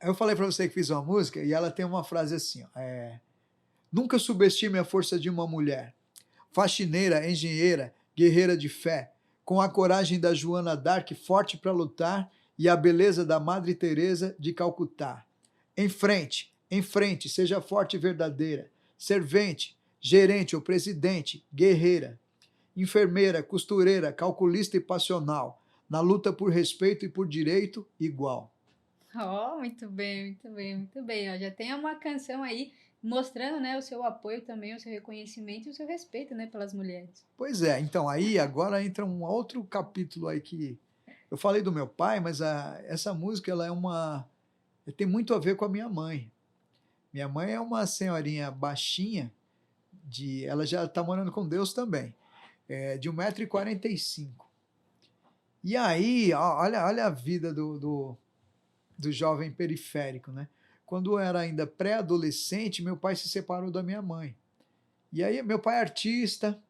Eu falei para você que fiz uma música e ela tem uma frase assim, ó, nunca subestime a força de uma mulher. Faxineira, engenheira, guerreira de fé, com a coragem da Joana d'Arc forte para lutar e a beleza da Madre Teresa de Calcutá. Em frente, seja forte e verdadeira, servente, gerente ou presidente, guerreira, enfermeira, costureira, calculista e passional, na luta por respeito e por direito igual. Oh, muito bem, muito bem, muito bem. Ó, já tem uma canção aí mostrando, né, o seu apoio também, o seu reconhecimento e o seu respeito, né, pelas mulheres. Pois é, então aí agora entra um outro capítulo aí que eu falei do meu pai, mas essa música ela tem muito a ver com a minha mãe. Minha mãe é uma senhorinha baixinha, ela já está morando com Deus também, de 1,45 m. E aí, olha a vida do jovem periférico, né? Quando eu era ainda pré-adolescente, meu pai se separou da minha mãe. E aí, meu pai é artista,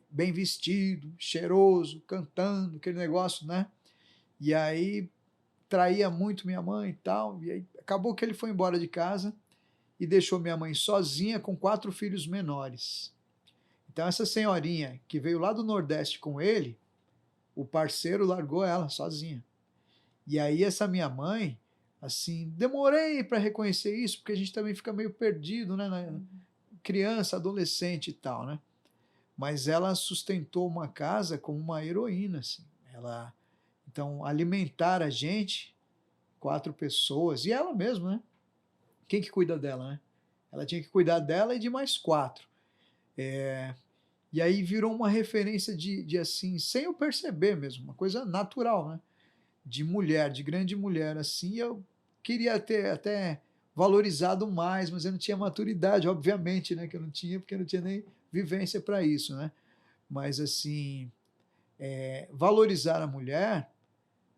bem vestido, cheiroso, cantando, aquele negócio, né? E aí, traía muito minha mãe e tal. E aí, acabou que ele foi embora de casa e deixou minha mãe sozinha com 4 filhos menores. Então, essa senhorinha que veio lá do Nordeste com ele, o parceiro largou ela sozinha. E aí essa minha mãe, assim, demorei para reconhecer isso, porque a gente também fica meio perdido, né, criança, adolescente e tal, né? Mas ela sustentou uma casa como uma heroína, assim. Então, alimentar a gente, 4 pessoas, e ela mesma, né? Quem que cuida dela, né? Ela tinha que cuidar dela e de mais 4. E aí virou uma referência de assim, sem eu perceber mesmo, uma coisa natural, né? De mulher, de grande mulher, assim, eu queria ter até valorizado mais, mas eu não tinha maturidade, obviamente, né, que eu não tinha, porque eu não tinha nem vivência para isso, né? Mas, assim, valorizar a mulher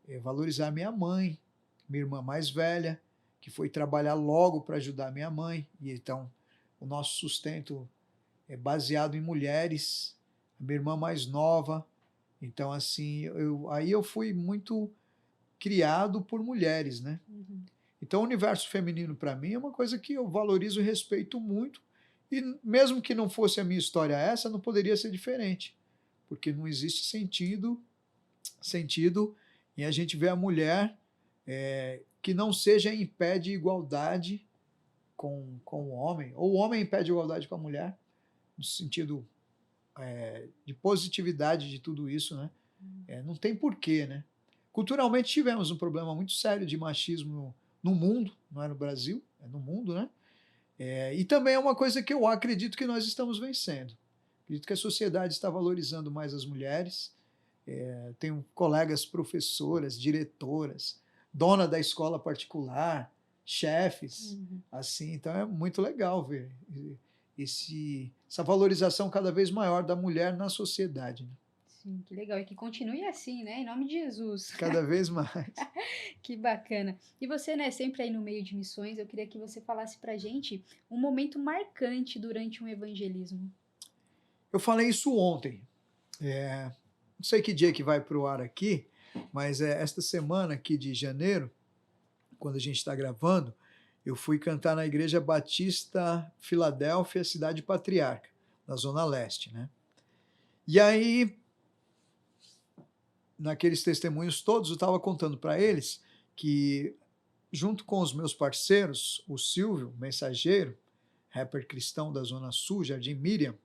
é valorizar minha mãe, minha irmã mais velha, que foi trabalhar logo para ajudar minha mãe, e então o nosso sustento é baseado em mulheres, a minha irmã mais nova, então, assim, aí eu fui muito criado por mulheres, né? Então, o universo feminino para mim é uma coisa que eu valorizo e respeito muito. E mesmo que não fosse a minha história essa, não poderia ser diferente, porque não existe sentido em a gente ver a mulher que não seja em pé de igualdade com o homem, ou o homem em pé de igualdade com a mulher, no sentido de positividade de tudo isso, né? Não tem porquê, né? Culturalmente tivemos um problema muito sério de machismo no mundo, não é no Brasil, é no mundo, né? E também é uma coisa que eu acredito que nós estamos vencendo. Acredito que a sociedade está valorizando mais as mulheres. Tenho colegas professoras, diretoras, dona da escola particular, chefes, assim, então é muito legal ver. essa valorização cada vez maior da mulher na sociedade, né? Sim, que legal. E que continue assim, né? Em nome de Jesus. Cada vez mais. Que bacana. E você, né, sempre aí no meio de missões, eu queria que você falasse pra gente um momento marcante durante um evangelismo. Eu falei isso ontem. Não sei que dia que vai para o ar aqui, mas esta semana aqui de janeiro, quando a gente está gravando, eu fui cantar na Igreja Batista Filadélfia, Cidade Patriarca, na Zona Leste, né? E aí, naqueles testemunhos todos, eu estava contando para eles que, junto com os meus parceiros, o Silvio, mensageiro, rapper cristão da Zona Sul, Jardim Miriam,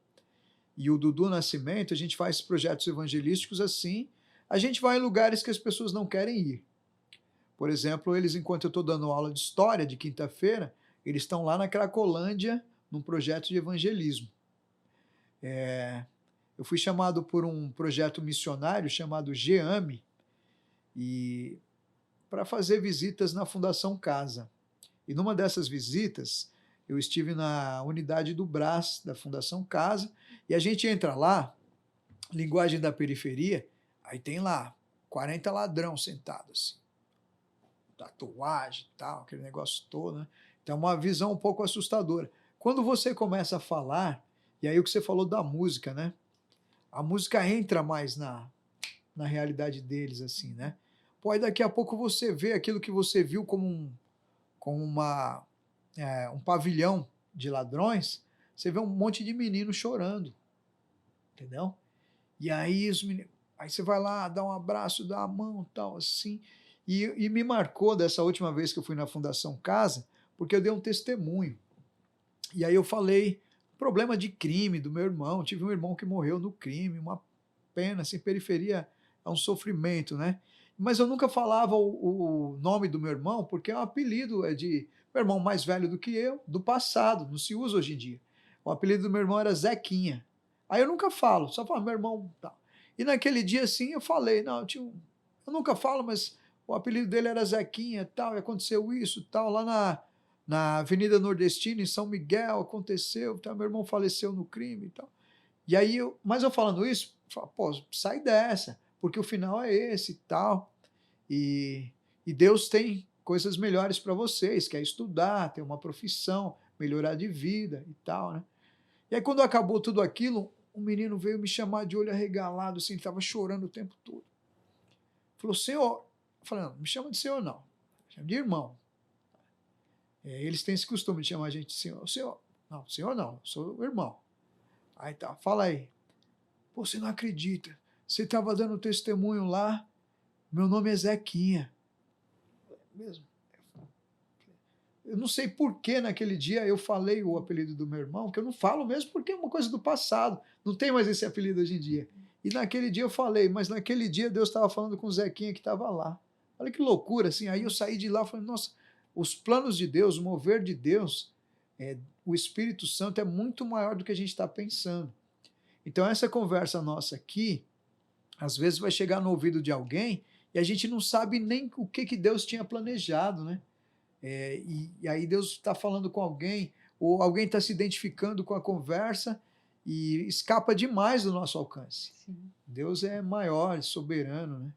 e o Dudu Nascimento, a gente faz projetos evangelísticos assim. A gente vai em lugares que as pessoas não querem ir. Por exemplo, eles, enquanto eu estou dando aula de história de quinta-feira, eles estão lá na Cracolândia, num projeto de evangelismo. Eu fui chamado por um projeto missionário chamado GEAME, e para fazer visitas na Fundação Casa. E numa dessas visitas, eu estive na unidade do Brás, da Fundação Casa, e a gente entra lá, linguagem da periferia, aí tem lá 40 ladrão sentados, assim, tatuagem e tal, aquele negócio todo, né? Então é uma visão um pouco assustadora. Quando você começa a falar, e aí o que você falou da música, né? A música entra mais na realidade deles, assim, né? Pô, aí daqui a pouco você vê aquilo que você viu como um pavilhão de ladrões, você vê um monte de menino chorando, entendeu? E aí aí você vai lá, dá um abraço, dá a mão, tal, assim. E me marcou dessa última vez que eu fui na Fundação Casa, porque eu dei um testemunho. E aí eu falei problema de crime do meu irmão. Tive um irmão que morreu no crime, uma pena, assim, periferia é um sofrimento, né? Mas eu nunca falava o nome do meu irmão, porque o apelido é de meu irmão mais velho do que eu, do passado, não se usa hoje em dia. O apelido do meu irmão era Zequinha. Aí eu nunca falo, só falo meu irmão, tal. E naquele dia, assim, eu falei, não, eu nunca falo, mas o apelido dele era Zequinha, tal, e aconteceu isso, tal, lá na Avenida Nordestina, em São Miguel, aconteceu, tal, meu irmão faleceu no crime e tal. E aí, mas eu falando isso, eu falo, pô, sai dessa, porque o final é esse e tal. E Deus tem coisas melhores para vocês, que é estudar, ter uma profissão, melhorar de vida e tal, né? E aí, quando acabou tudo aquilo, um menino veio me chamar de olho arregalado, assim, ele estava chorando o tempo todo. Falou, senhor, eu falei, não, me chama de senhor não, me chama de irmão. Eles têm esse costume de chamar a gente de senhor. Senhor não, eu sou o irmão. Aí tá, fala aí. Pô, você não acredita, você estava dando testemunho lá, meu nome é Zequinha. Mesmo? Eu não sei por que naquele dia eu falei o apelido do meu irmão, que eu não falo mesmo porque é uma coisa do passado, não tem mais esse apelido hoje em dia. E naquele dia eu falei, mas naquele dia Deus estava falando com o Zequinha que estava lá. Olha que loucura, assim. Aí eu saí de lá e falei, nossa, os planos de Deus, o mover de Deus, o Espírito Santo é muito maior do que a gente está pensando. Então essa conversa nossa aqui, às vezes vai chegar no ouvido de alguém e a gente não sabe nem o que Deus tinha planejado, né? E aí Deus está falando com alguém, ou alguém está se identificando com a conversa e escapa demais do nosso alcance. Sim, Deus é maior, soberano, né?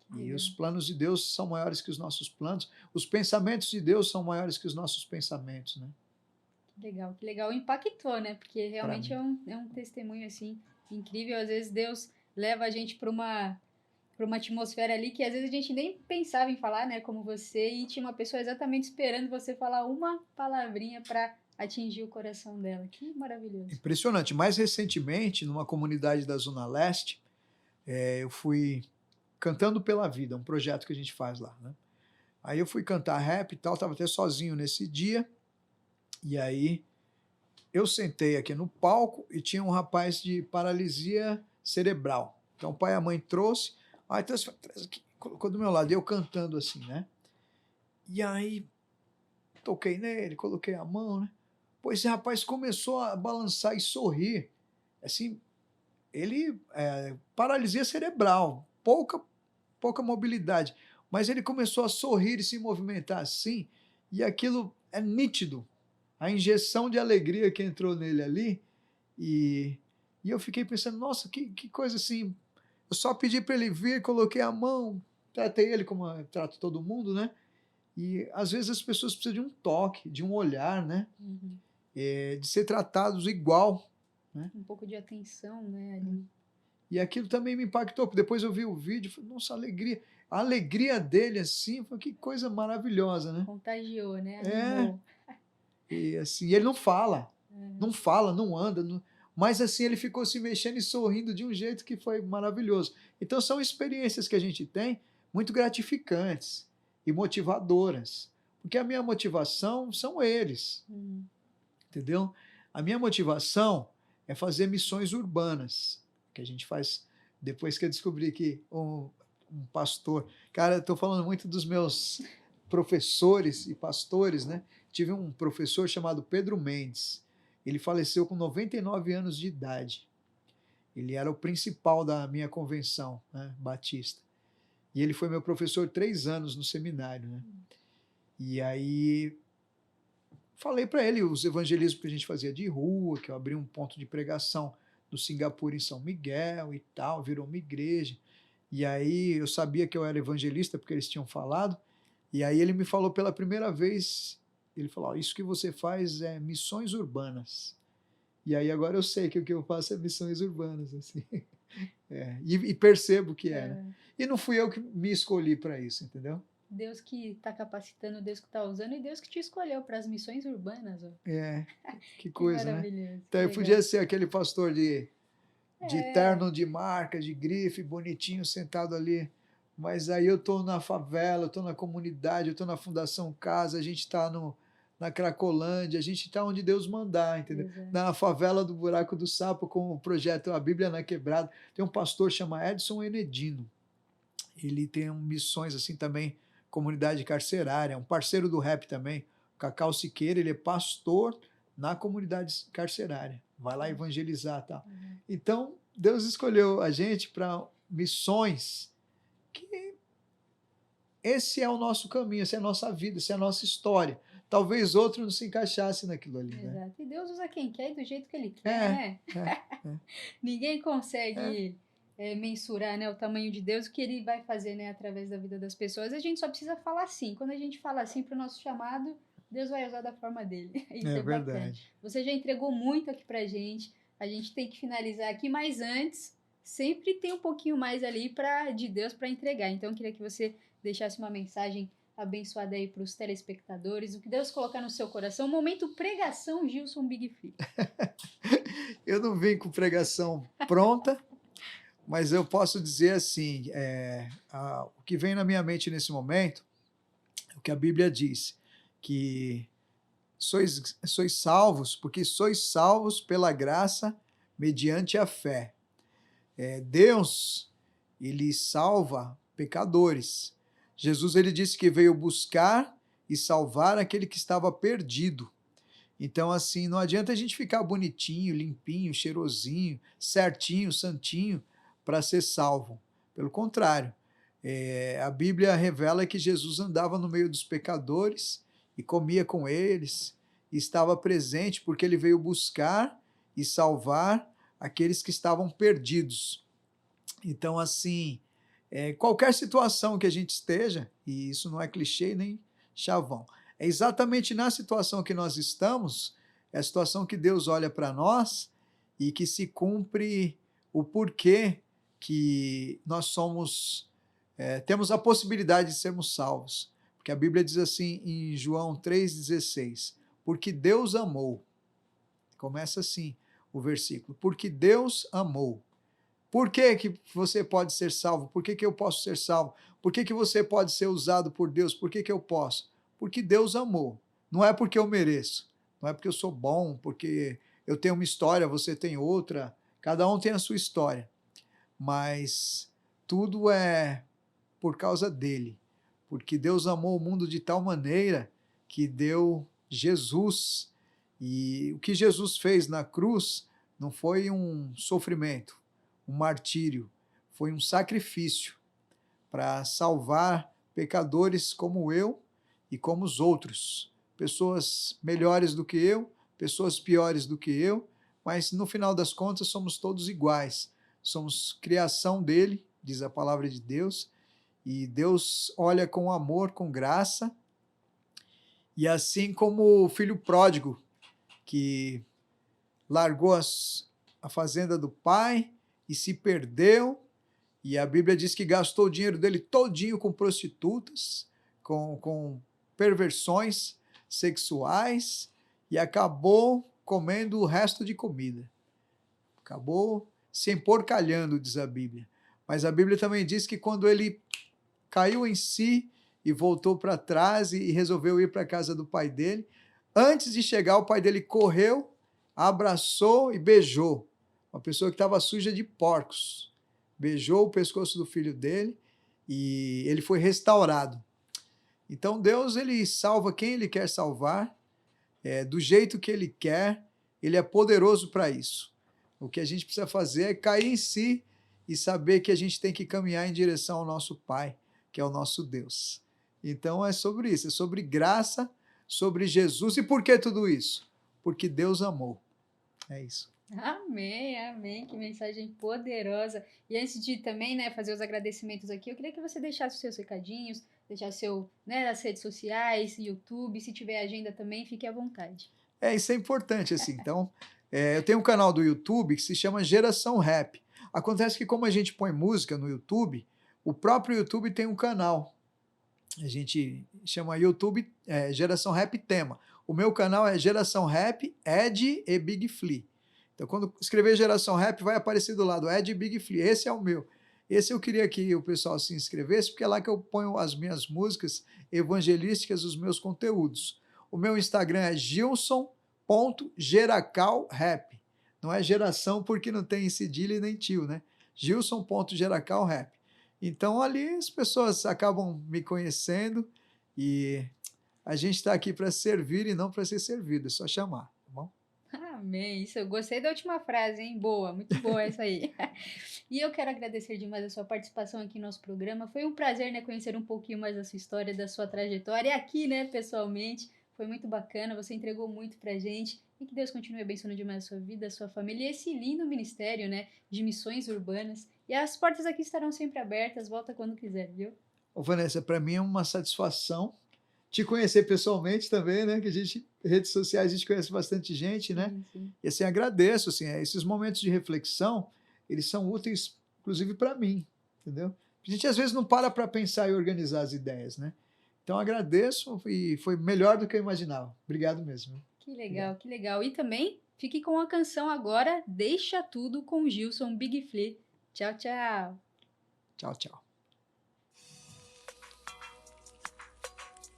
que E legal. os planos de Deus são maiores que os nossos planos, os pensamentos de Deus são maiores que os nossos pensamentos, né? Que legal, que legal. Impactou, né? Porque Para realmente mim. é um testemunho, assim, incrível. Às vezes Deus leva a gente para uma atmosfera ali que às vezes a gente nem pensava em falar, né? Como você, e tinha uma pessoa exatamente esperando você falar uma palavrinha para atingir o coração dela. Que maravilhoso. Impressionante. Mais recentemente, numa comunidade da Zona Leste, eu fui cantando pela vida, um projeto que a gente faz lá, né? Aí eu fui cantar rap e tal, estava até sozinho nesse dia, e aí eu sentei aqui no palco e tinha um rapaz de paralisia cerebral. Então o pai e a mãe trouxe, aí traz aqui, colocou do meu lado, e eu cantando assim, né? E aí toquei nele, coloquei a mão, né? Pois esse rapaz começou a balançar e sorrir. Assim, ele paralisia cerebral, pouca mobilidade, mas ele começou a sorrir e se movimentar assim, e aquilo é nítido a injeção de alegria que entrou nele ali, e eu fiquei pensando, nossa, que coisa assim, eu só pedi para ele vir, coloquei a mão, tratei ele como eu trato todo mundo, né? E às vezes as pessoas precisam de um toque, de um olhar, né? Uhum. De ser tratados igual, né? Um pouco de atenção, né, ali. E aquilo também me impactou, porque depois eu vi o vídeo e falei, nossa, a alegria dele assim, foi que coisa maravilhosa, né? Contagiou, né? É, Animou. e assim, ele não fala, Uhum. não fala, não anda, mas assim, ele ficou se mexendo e sorrindo de um jeito que foi maravilhoso. Então são experiências que a gente tem muito gratificantes e motivadoras, porque a minha motivação são eles, Uhum. entendeu? A minha motivação é fazer missões urbanas, que a gente faz depois que eu descobri que um pastor, cara, eu estou falando muito dos meus professores e pastores, né? Tive um professor chamado Pedro Mendes. Ele faleceu com 99 anos de idade. Ele era o principal da minha convenção, né, batista. E ele foi meu professor 3 anos no seminário, né? E aí falei para ele os evangelismos que a gente fazia de rua, que eu abri um ponto de pregação no Singapura, em São Miguel e tal, virou uma igreja. E aí eu sabia que eu era evangelista, porque eles tinham falado, e aí ele me falou pela primeira vez, ele falou, isso que você faz é missões urbanas. E aí agora eu sei que o que eu faço é missões urbanas, assim. E percebo que é, né? E não fui eu que me escolhi para isso, entendeu? Deus que está capacitando, Deus que está usando e Deus que te escolheu para as missões urbanas. Ó. Que Que coisa, né? maravilhoso, que Então eu legal. podia ser aquele pastor de É, terno de marca, de grife, bonitinho, sentado ali. Mas aí eu estou na favela, eu estou na comunidade, eu estou na Fundação Casa, a gente está na Cracolândia, a gente está onde Deus mandar, entendeu? exato. Na favela do Buraco do Sapo, com o projeto A Bíblia na Quebrada. Tem um pastor chamado Edson Enedino. Ele tem missões assim também, comunidade carcerária, um parceiro do rap também, Cacau Siqueira, ele é pastor na comunidade carcerária. Vai lá evangelizar, tá? Uhum. Então, Deus escolheu a gente para missões que esse é o nosso caminho, essa é a nossa vida, essa é a nossa história. Talvez outro não se encaixasse naquilo ali, né? Exato. E Deus usa quem quer e do jeito que Ele quer, É, né? é, Ninguém é. consegue mensurar, né, o tamanho de Deus, o que Ele vai fazer, né, através da vida das pessoas. A gente só precisa falar sim. Quando a gente fala sim para o nosso chamado, Deus vai usar da forma dele. Isso É é bacana. verdade. Você já entregou muito aqui pra gente. A gente tem que finalizar aqui, mas antes, sempre tem um pouquinho mais ali de Deus para entregar. Então, eu queria que você deixasse uma mensagem abençoada aí para os telespectadores, o que Deus colocar no seu coração. Momento pregação, Gilson Big Free. Eu não vim com pregação pronta, mas eu posso dizer assim, o que vem na minha mente nesse momento, é o que a Bíblia diz, que sois salvos, porque sois salvos pela graça mediante a fé. Deus, ele salva pecadores. Jesus, ele disse que veio buscar e salvar aquele que estava perdido. Então, assim, não adianta a gente ficar bonitinho, limpinho, cheirosinho, certinho, santinho, para ser salvo. Pelo contrário, a Bíblia revela que Jesus andava no meio dos pecadores e comia com eles, e estava presente porque ele veio buscar e salvar aqueles que estavam perdidos. Então, assim, qualquer situação que a gente esteja, e isso não é clichê nem chavão, é exatamente na situação que nós estamos, é a situação que Deus olha para nós e que se cumpre o porquê que nós temos a possibilidade de sermos salvos. Porque a Bíblia diz assim em João 3,16, porque Deus amou. Começa assim o versículo, porque Deus amou. Por que que você pode ser salvo? Por que que eu posso ser salvo? Por que que você pode ser usado por Deus? Por que que eu posso? Porque Deus amou. Não é porque eu mereço. Não é porque eu sou bom, porque eu tenho uma história, você tem outra. Cada um tem a sua história. Mas tudo é por causa dele. Porque Deus amou o mundo de tal maneira que deu Jesus. E o que Jesus fez na cruz não foi um sofrimento, um martírio, foi um sacrifício para salvar pecadores como eu e como os outros, pessoas melhores do que eu, pessoas piores do que eu, mas no final das contas somos todos iguais. Somos criação dele, diz a palavra de Deus, e Deus olha com amor, com graça, e assim como o filho pródigo, que largou a fazenda do pai e se perdeu, e a Bíblia diz que gastou o dinheiro dele todinho com prostitutas, com perversões sexuais, e acabou comendo o resto de comida. Acabou se emporcalhando, diz a Bíblia. Mas a Bíblia também diz que quando ele caiu em si e voltou para trás e resolveu ir para a casa do pai dele, antes de chegar, o pai dele correu, abraçou e beijou. Uma pessoa que estava suja de porcos. Beijou o pescoço do filho dele e ele foi restaurado. Então Deus, ele salva quem ele quer salvar, do jeito que ele quer, ele é poderoso para isso. O que a gente precisa fazer é cair em si e saber que a gente tem que caminhar em direção ao nosso Pai, que é o nosso Deus. Então é sobre isso, é sobre graça, sobre Jesus. E por que tudo isso? Porque Deus amou. É isso. Amém, amém, que mensagem poderosa. E antes de também, né, fazer os agradecimentos aqui, eu queria que você deixasse os seus recadinhos, deixasse as redes sociais, YouTube, se tiver agenda também, fique à vontade. Isso é importante, assim. Então, eu tenho um canal do YouTube que se chama Geração Rap. Acontece que como a gente põe música no YouTube, o próprio YouTube tem um canal. A gente chama YouTube Geração Rap Tema. O meu canal é Geração Rap, Ed e Big Flea. Então, quando escrever Geração Rap, vai aparecer do lado Ed e Big Flea. Esse é o meu. Esse eu queria que o pessoal se inscrevesse, porque é lá que eu ponho as minhas músicas evangelísticas, os meus conteúdos. O meu Instagram é gilson.geracalrap. Não é geração porque não tem cedilha e nem tio, né? gilson.geracalrap. Então, ali as pessoas acabam me conhecendo e a gente está aqui para servir e não para ser servido. É só chamar, tá bom? Amém. Isso, eu gostei da última frase, hein? Boa, muito boa essa aí. E eu quero agradecer demais a sua participação aqui no nosso programa. Foi um prazer, né, conhecer um pouquinho mais da sua história, da sua trajetória aqui, né, pessoalmente. Foi muito bacana, você entregou muito pra gente. E que Deus continue abençoando demais a sua vida, a sua família e esse lindo ministério, né, de missões urbanas. E as portas aqui estarão sempre abertas, volta quando quiser, viu? Ô, Vanessa, para mim é uma satisfação te conhecer pessoalmente também, né? Que a gente, redes sociais, a gente conhece bastante gente, né? Sim. E assim, agradeço, assim, esses momentos de reflexão, eles são úteis, inclusive, para mim, entendeu? A gente às vezes não para pensar e organizar as ideias, né? Então agradeço e foi melhor do que eu imaginava. Obrigado mesmo. Que legal, que legal. E também fique com a canção agora, Deixa Tudo, com Gilson Big Flea. Tchau, tchau. Tchau, tchau.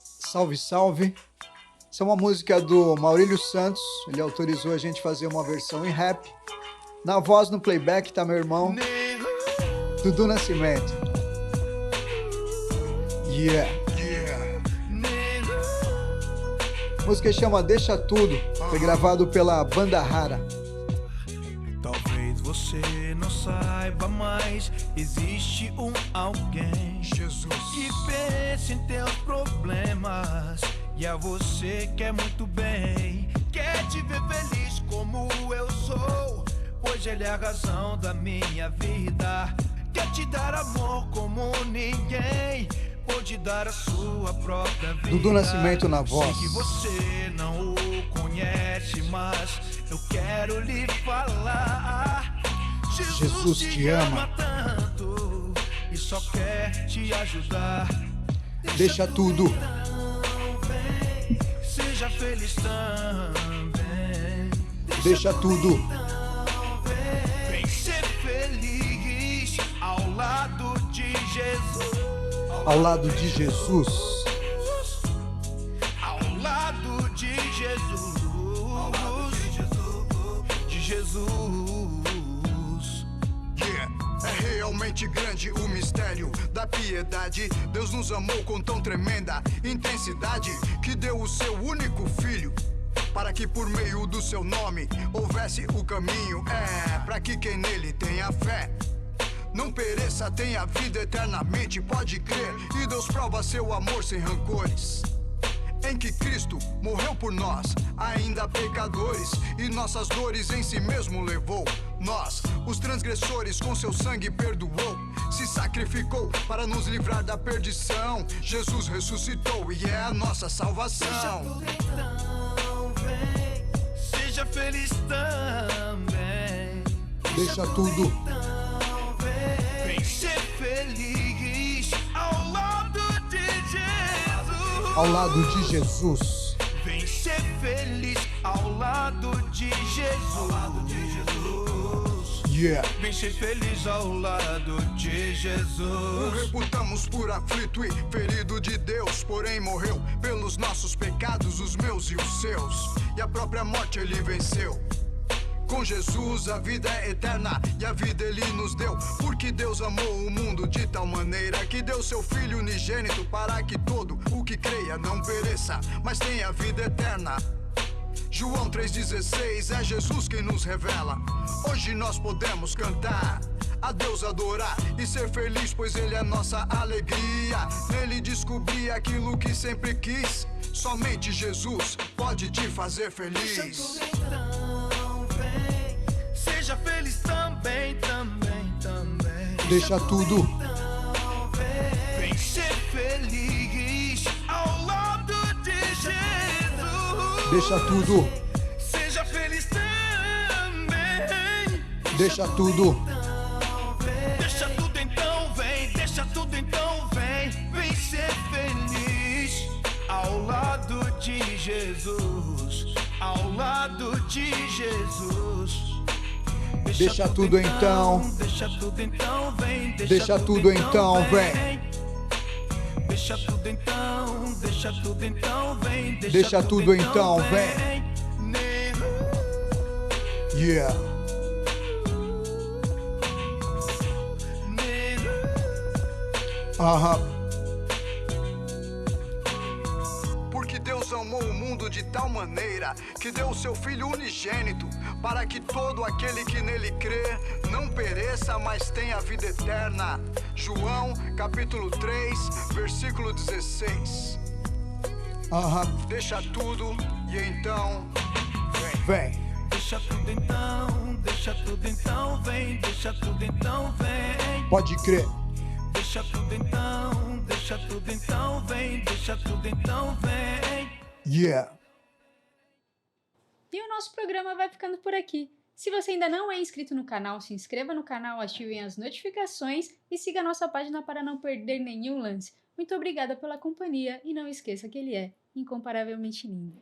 Salve, salve. Essa é uma música do Maurílio Santos. Ele autorizou a gente fazer uma versão em rap. Na voz, no playback, tá meu irmão Dudu Nascimento. Yeah. A música chama Deixa Tudo. Foi gravado pela Banda Rara. Talvez você não saiba, mas existe um alguém, Jesus, que pensa em teus problemas e a você quer muito bem. Quer te ver feliz como eu sou, pois ele é a razão da minha vida. Quer te dar amor como ninguém pode dar a sua própria vida. Dudu Nascimento na voz. Sei que você não o conhece, mas eu quero lhe falar. Jesus te ama tanto e só quer te ajudar. Deixa tudo. Também, seja feliz também. Deixa tudo. Vem ser feliz ao lado de Jesus. Ao lado de Jesus. Ao lado de Jesus. De Jesus. É realmente grande o mistério da piedade. Deus nos amou com tão tremenda intensidade que deu o seu único filho, para que por meio do seu nome houvesse o caminho. Para que quem nele tenha fé não pereça, tenha vida eternamente, pode crer. E Deus prova seu amor sem rancores. em que Cristo morreu por nós, ainda pecadores, e nossas dores em si mesmo levou. Nós, os transgressores, com seu sangue perdoou, se sacrificou para nos livrar da perdição. Jesus ressuscitou e é a nossa salvação. Então vem, seja feliz também. Deixa tudo. Então vem ser feliz ao lado de Jesus. Ao lado de Jesus. Vem ser feliz ao lado de Jesus. Yeah. Vem ser feliz ao lado de O Jesus. reputamos por aflito e ferido de Deus, porém morreu pelos nossos pecados, os meus e os seus, e a própria morte ele venceu. Com Jesus a vida é eterna e a vida ele nos deu, porque Deus amou o mundo de tal maneira que deu seu Filho unigênito para que todo o que creia não pereça, mas tenha vida eterna. João 3,16 é Jesus quem nos revela. Hoje nós podemos cantar, a Deus adorar e ser feliz, pois Ele é nossa alegria. Nele descobri aquilo que sempre quis. Somente Jesus pode te fazer feliz. Então vem, seja feliz também, também, também. Deixa tudo. Então vem ser feliz ao lado de Jesus. Deixa tudo. Seja feliz também. Deixa tudo. Deixa tudo então vem, deixa tudo então vem. Vem ser feliz ao lado de Jesus. Ao lado de Jesus. Deixa tudo então. Deixa tudo então vem. Deixa tudo então vem. Deixa tudo então, deixa tudo então vem. Deixa tudo então vem. Yeah. Aham. Porque Deus amou o mundo de tal maneira que deu o seu Filho unigênito, para que todo aquele que nele crê não pereça, mas tenha vida eterna. João capítulo 3, versículo 16. Aham. Deixa tudo e então Vem. Deixa tudo então, deixa tudo então vem. Deixa tudo então vem. Pode crer. Deixa tudo então, deixa tudo então vem. Deixa tudo então vem. Yeah. E o nosso programa vai ficando por aqui. Se você ainda não é inscrito no canal, se inscreva no canal, ativem as notificações e siga a nossa página para não perder nenhum lance. Muito obrigada pela companhia e não esqueça que ele é incomparavelmente lindo.